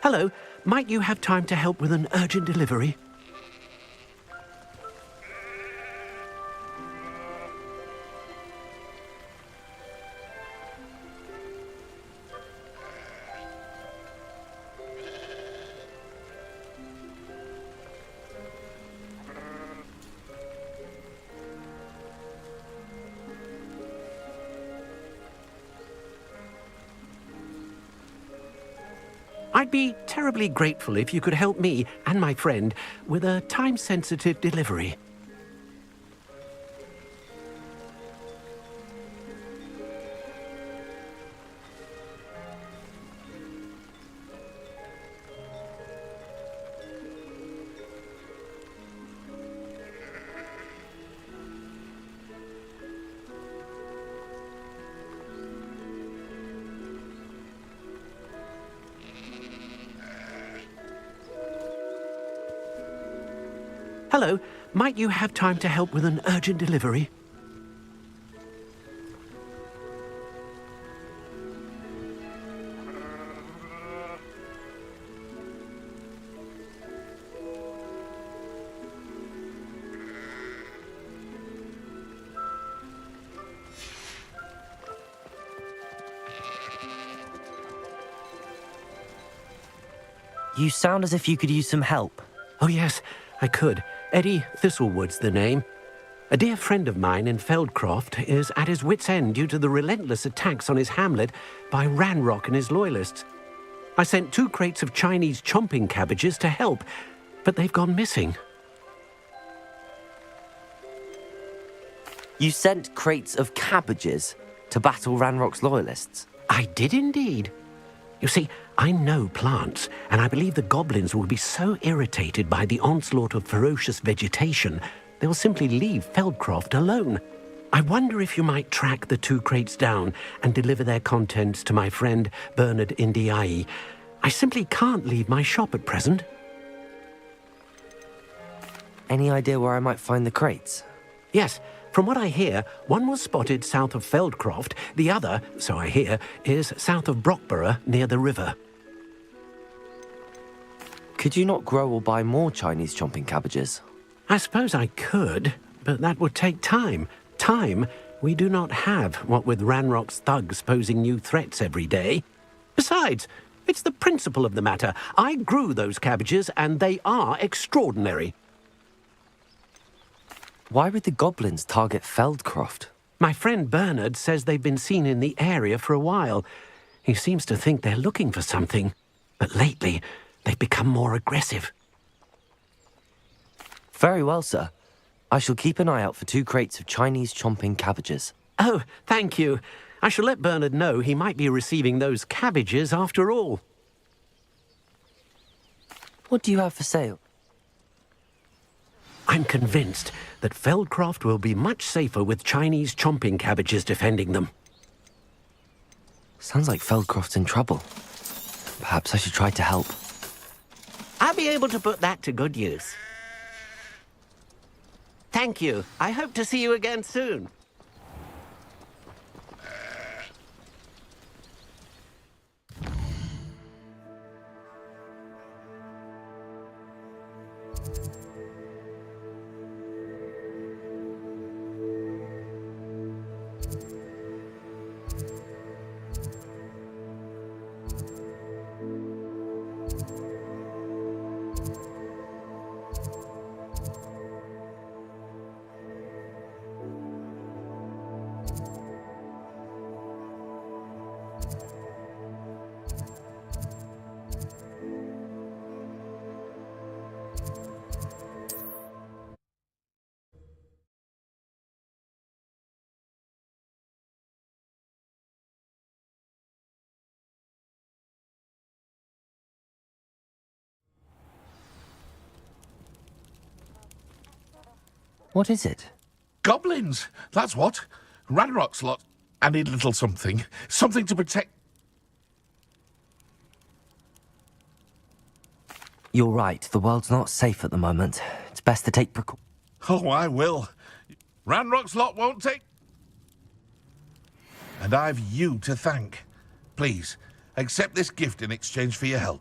Hello, might you have time to help with an urgent delivery? I'd be terribly grateful if you could help me and my friend with a time-sensitive delivery. Hello, might you have time to help with an urgent delivery? You sound as if you could use some help. Oh yes, I could. Eddie Thistlewood's the name. A dear friend of mine in Feldcroft is at his wit's end due to the relentless attacks on his hamlet by Ranrock and his loyalists. I sent 2 crates of Chinese chomping cabbages to help, but they've gone missing. You sent crates of cabbages to battle Ranrock's loyalists? I did indeed. You see, I know plants, and I believe the goblins will be so irritated by the onslaught of ferocious vegetation, they'll simply leave Feldcroft alone. I wonder if you might track the 2 crates down and deliver their contents to my friend Bernard Indiai. I simply can't leave my shop at present. Any idea where I might find the crates? Yes, From what I hear, one was spotted south of Feldcroft, the other, so I hear, is south of Brockborough near the river. Could you not grow or buy more Chinese chomping cabbages? I suppose I could, but that would take time. Time we do not have, what with Ranrock's thugs posing new threats every day. Besides, it's the principle of the matter. I grew those cabbages, and they are extraordinary. Why would the goblins target Feldcroft? My friend Bernard says they've been seen in the area for a while. He seems to think they're looking for something, but lately they've become more aggressive. Very well, sir. I shall keep an eye out for 2 crates of Chinese chomping cabbages. Oh, thank you. I shall let Bernard know he might be receiving those cabbages after all. What do you have for sale? I'm convinced that Feldcroft will be much safer with Chinese chomping cabbages defending them. Sounds like Feldcroft's in trouble. Perhaps I should try to help. I'll be able to put that to good use. Thank you. I hope to see you again soon. What is it? Goblins, that's what. Ranrock's lot. I need a little something. Something to protect... You're right. The world's not safe at the moment. It's best to take precautions. Oh, I will. Ranrock's lot won't take... And I've you to thank. Please, accept this gift in exchange for your help.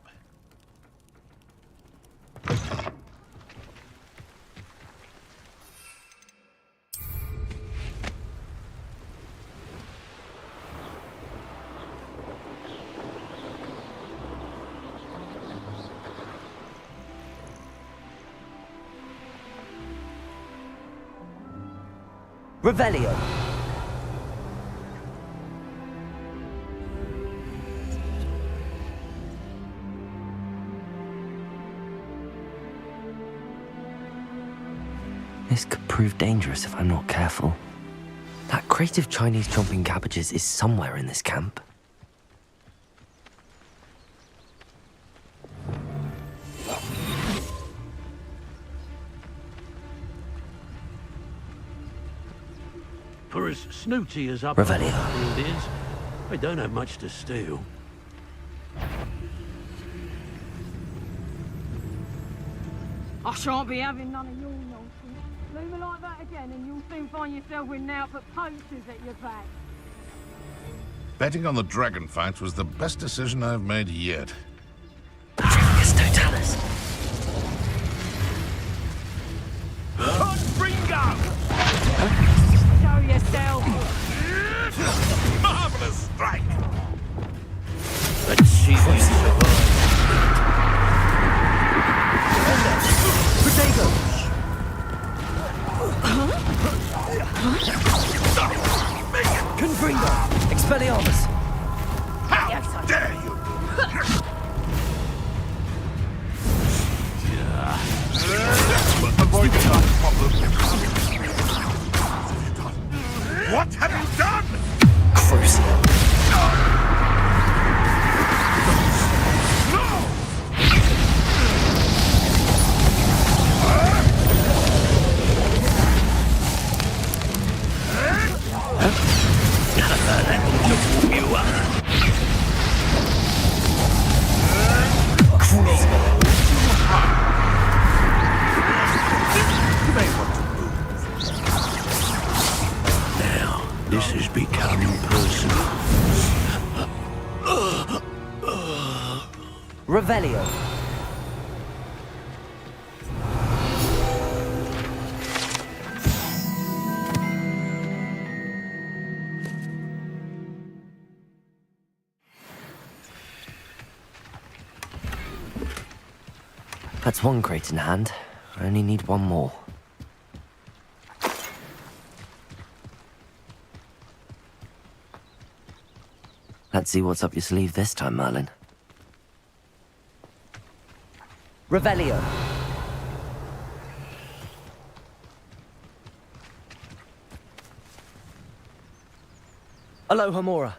Revelio. This could prove dangerous if I'm not careful. That crate of Chinese chomping cabbages is somewhere in this camp. For as snooty as our Revelio. field is, I don't have much to steal. I shan't be having none of your nonsense. Leave me like that again and you'll soon find yourself with now but poachers at your back. Betting on the dragon fight was the best decision I've made yet. Dracus Totalis. Show yourself. Marvelous strike! Let's see if you survive. Protego. Confringo. Expelliarmus. How dare you! Avoid that problem. What have you done? Crucial. Revelio. That's one crate in hand. I only need one more. Let's see what's up your sleeve this time, Merlin. Revelio. Aloha Mora.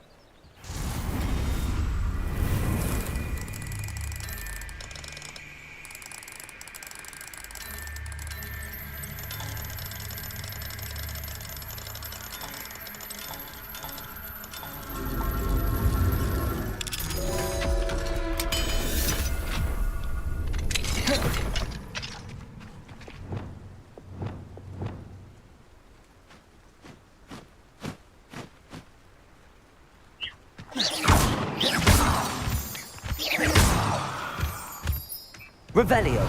Revelio.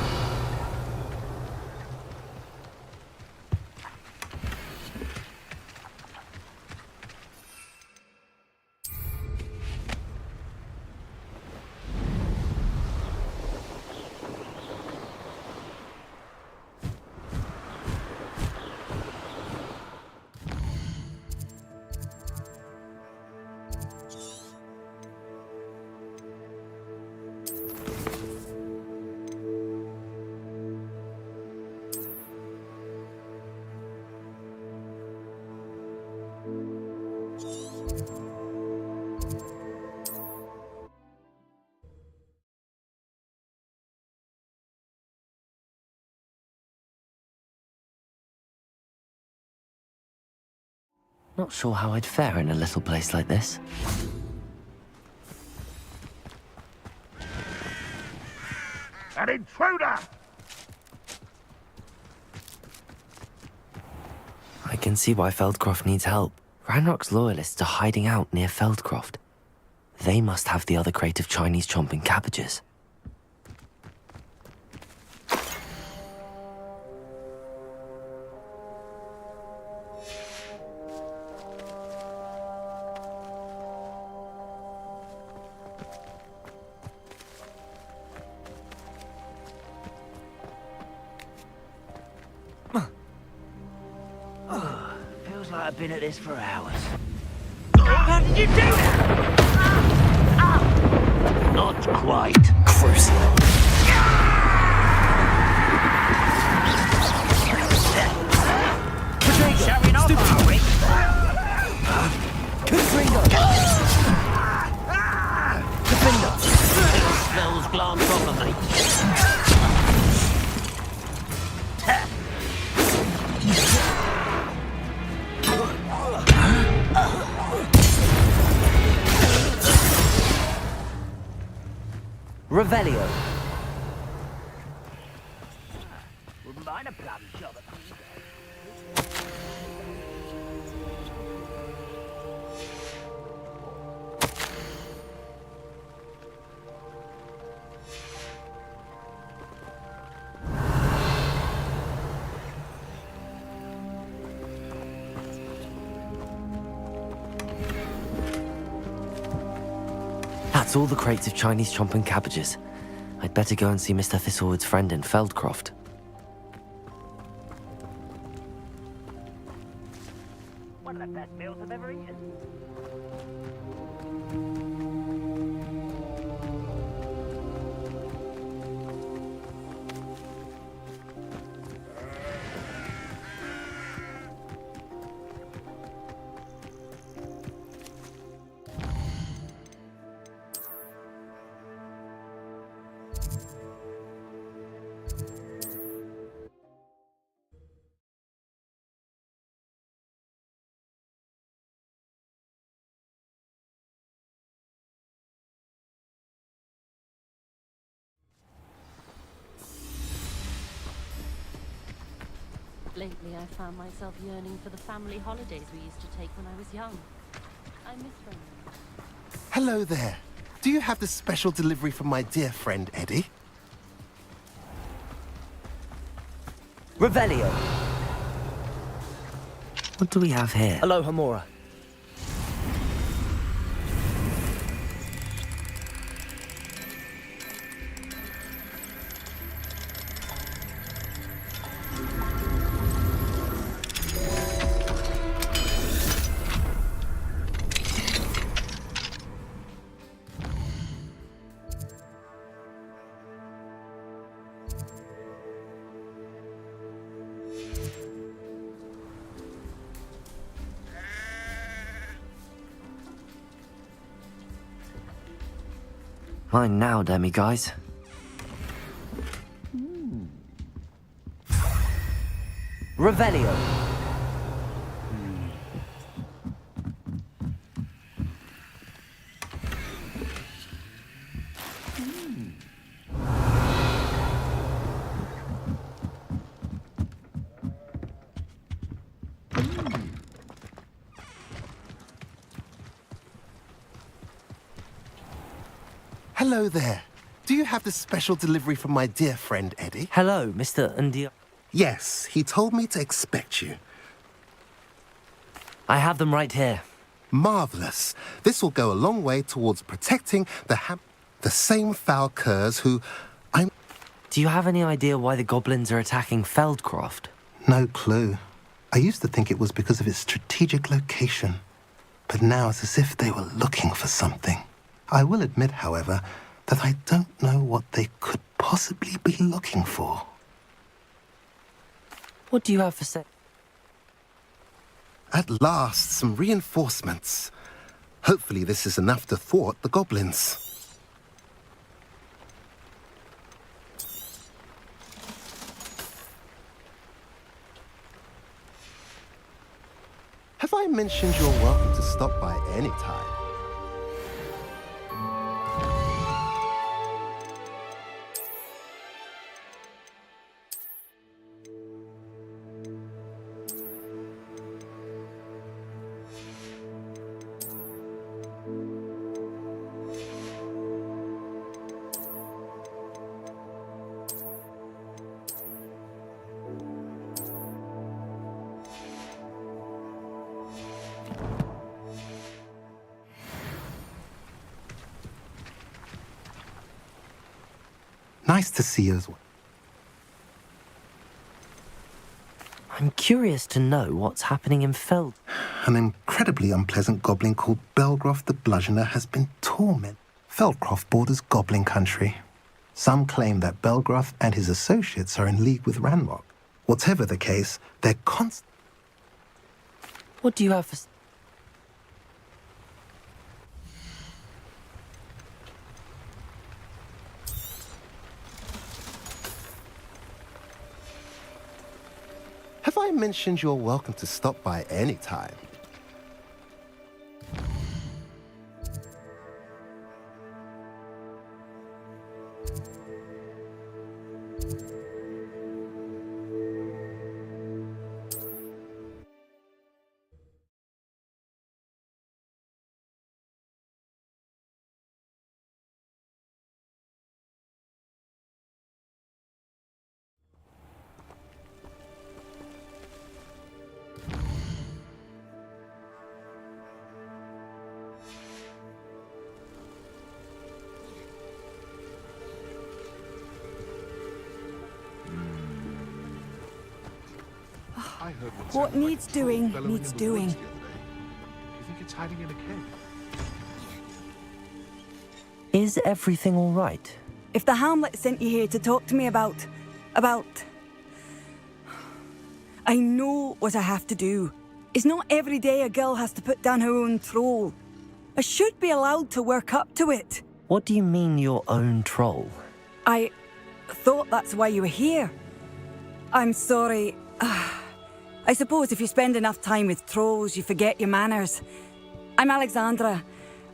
Not sure how I'd fare in a little place like this. An intruder! I can see why Feldcroft needs help. Ranrock's loyalists are hiding out near Feldcroft. They must have the other crate of Chinese chomping cabbages. Feels like I've been at this for hours. How did you do that? Not quite. Crucial. Showing off, are we? Smells glam properly. Revelio. Wouldn't mind a plum shot. That's all the crates of Chinese chomping cabbages. I'd better go and see Mr. Thistlewood's friend in Feldcroft. One of the best meals I've ever eaten. Lately, I found myself yearning for the family holidays we used to take when I was young. I miss them. Hello there. Do you have the special delivery from my dear friend Eddie? Revelio. What do we have here? Hello, Hamura. Mine now, demi guys. Revelio. Hello there. Do you have the special delivery from my dear friend Eddie? Hello, Mr. India. Yes, he told me to expect you. I have them right here. Marvelous. This will go a long way towards protecting the same foul curs who I'm... Do you have any idea why the goblins are attacking Feldcroft? No clue. I used to think it was because of its strategic location. But now it's as if they were looking for something. I will admit, however, that I don't know what they could possibly be looking for. What do you have for sale? At last, some reinforcements. Hopefully this is enough to thwart the goblins. Have I mentioned you're welcome to stop by any time? Nice to see you as well. I'm curious to know what's happening in Feld. An incredibly unpleasant goblin called Belgroth the Bludgeoner has been tormented. Feldcroft borders goblin country. Some claim that Belgroth and his associates are in league with Ranrock. Whatever the case, they're constant. What do you have for... Have I mentioned you're welcome to stop by any time? What needs doing, needs doing. Do you think it's hiding in a cave? Is everything all right? If the Hamlet sent you here to talk to me about... I know what I have to do. It's not every day a girl has to put down her own troll. I should be allowed to work up to it. What do you mean, your own troll? I thought that's why you were here. I'm sorry. I suppose if you spend enough time with trolls, you forget your manners. I'm Alexandra.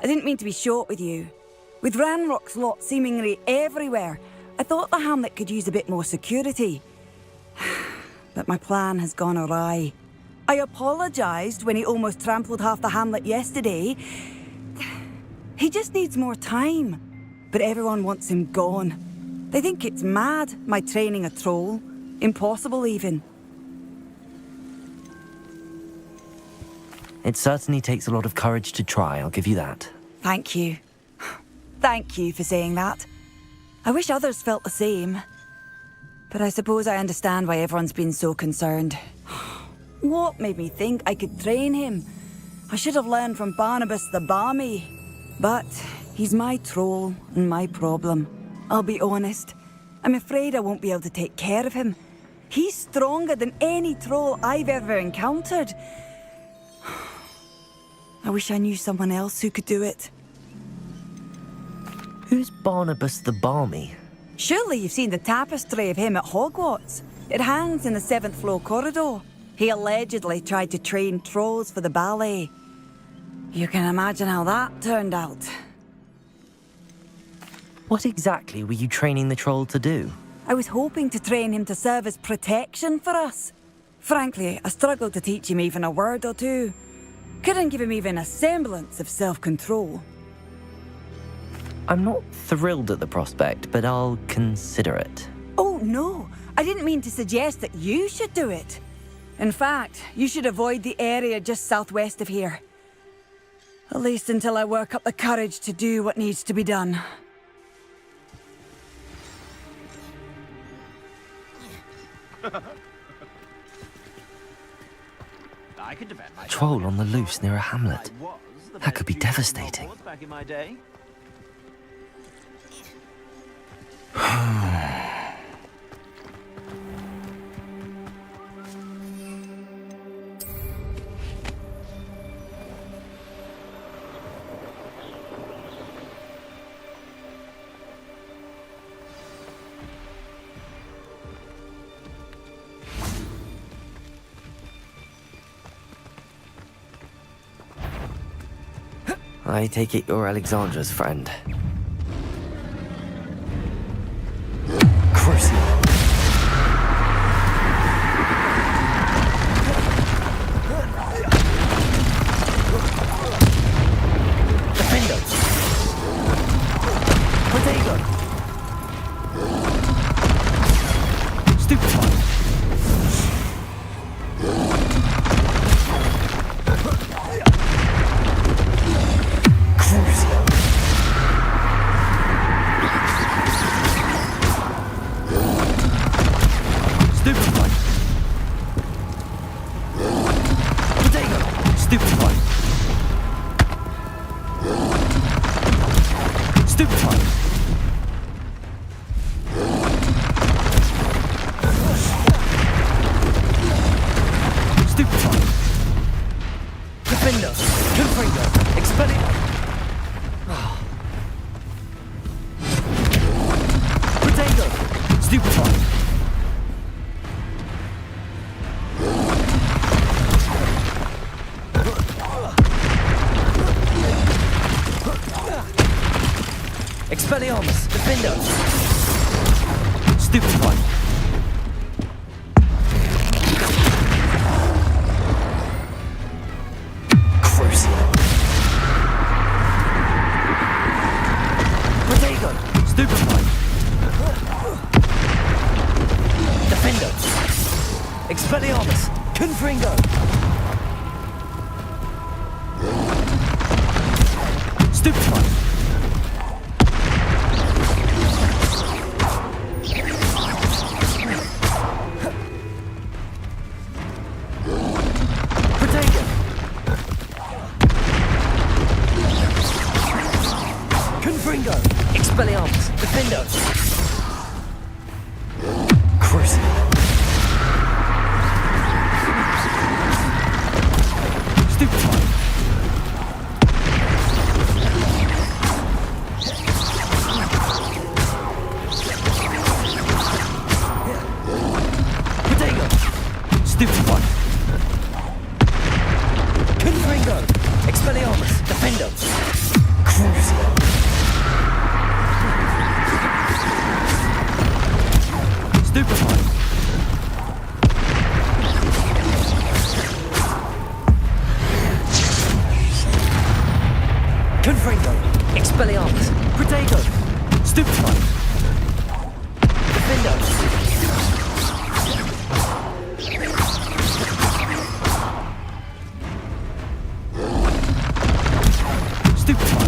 I didn't mean to be short with you. With Ranrock's lot seemingly everywhere, I thought the Hamlet could use a bit more security. But my plan has gone awry. I apologised when he almost trampled half the Hamlet yesterday. He just needs more time. But everyone wants him gone. They think it's mad, my training a troll. Impossible, even. It certainly takes a lot of courage to try, I'll give you that. Thank you. Thank you for saying that. I wish others felt the same. But I suppose I understand why everyone's been so concerned. What made me think I could train him? I should have learned from Barnabas the Barmy. But he's my troll and my problem. I'll be honest. I'm afraid I won't be able to take care of him. He's stronger than any troll I've ever encountered. I wish I knew someone else who could do it. Who's Barnabas the Barmy? Surely you've seen the tapestry of him at Hogwarts. It hangs in the 7th floor corridor. He allegedly tried to train trolls for the ballet. You can imagine how that turned out. What exactly were you training the troll to do? I was hoping to train him to serve as protection for us. Frankly, I struggled to teach him even a word or two. Couldn't give him even a semblance of self-control. I'm not thrilled at the prospect, but I'll consider it. Oh, no. I didn't mean to suggest that you should do it. In fact, you should avoid the area just southwest of here. At least until I work up the courage to do what needs to be done. A troll on the loose near a hamlet. That could be devastating. Back in my day. I take it you're Alexandra's friend. Crucible. Defender. Potato. Stupefy. Expelliarmus, Defender! Stupefy! Crucible! Protego! Stupefy! Defender! Expelliarmus! Confringo! Stupefy! Confringo! Expelliarmus! Defendo! Crucible! Stupefy! Potato! Stupefy! Confringo! Expelliarmus! Defendo! Crucible! Stupefy! Confringo! Expelliarmus! Protego! Stupefy! Defendo! Stupefy!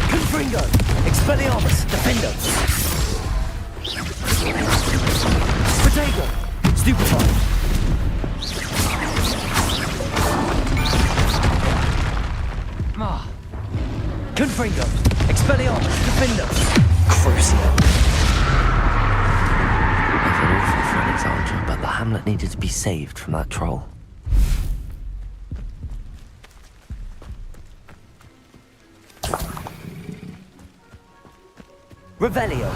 Confringo! Expelliarmus! Defendo! Protego! Stupefy! Confringo! Expelliarmus! Defendo! Crucio! I feel awful for Alexandra, but the hamlet needed to be saved from that troll. Revelio!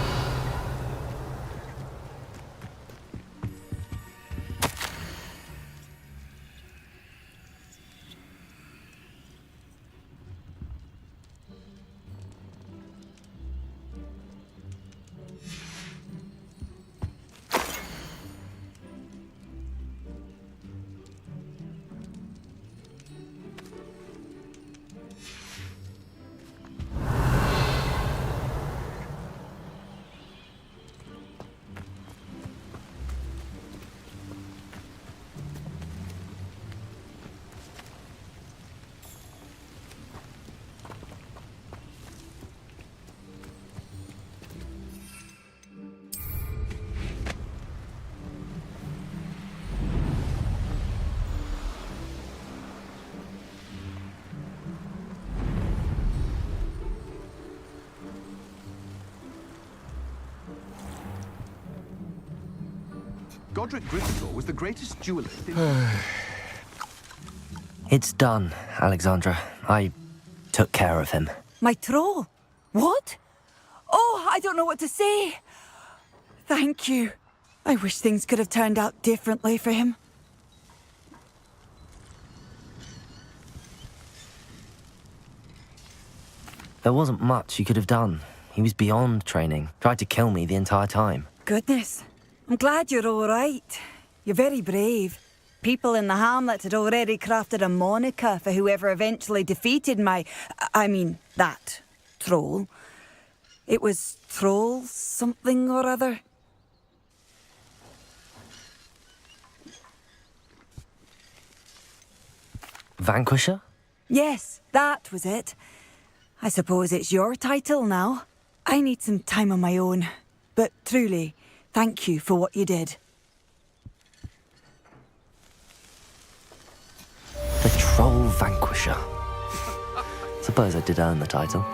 Godric Gryffindor was the greatest duelist in... It's done, Alexandra. I took care of him. My troll? What? Oh, I don't know what to say. Thank you. I wish things could have turned out differently for him. There wasn't much you could have done. He was beyond training. Tried to kill me the entire time. Goodness. I'm glad you're all right. You're very brave. People in the hamlet had already crafted a moniker for whoever eventually defeated that troll. It was Troll something or other. Vanquisher? Yes, that was it. I suppose it's your title now. I need some time on my own. But truly, thank you for what you did. The Troll Vanquisher. Suppose I did earn the title.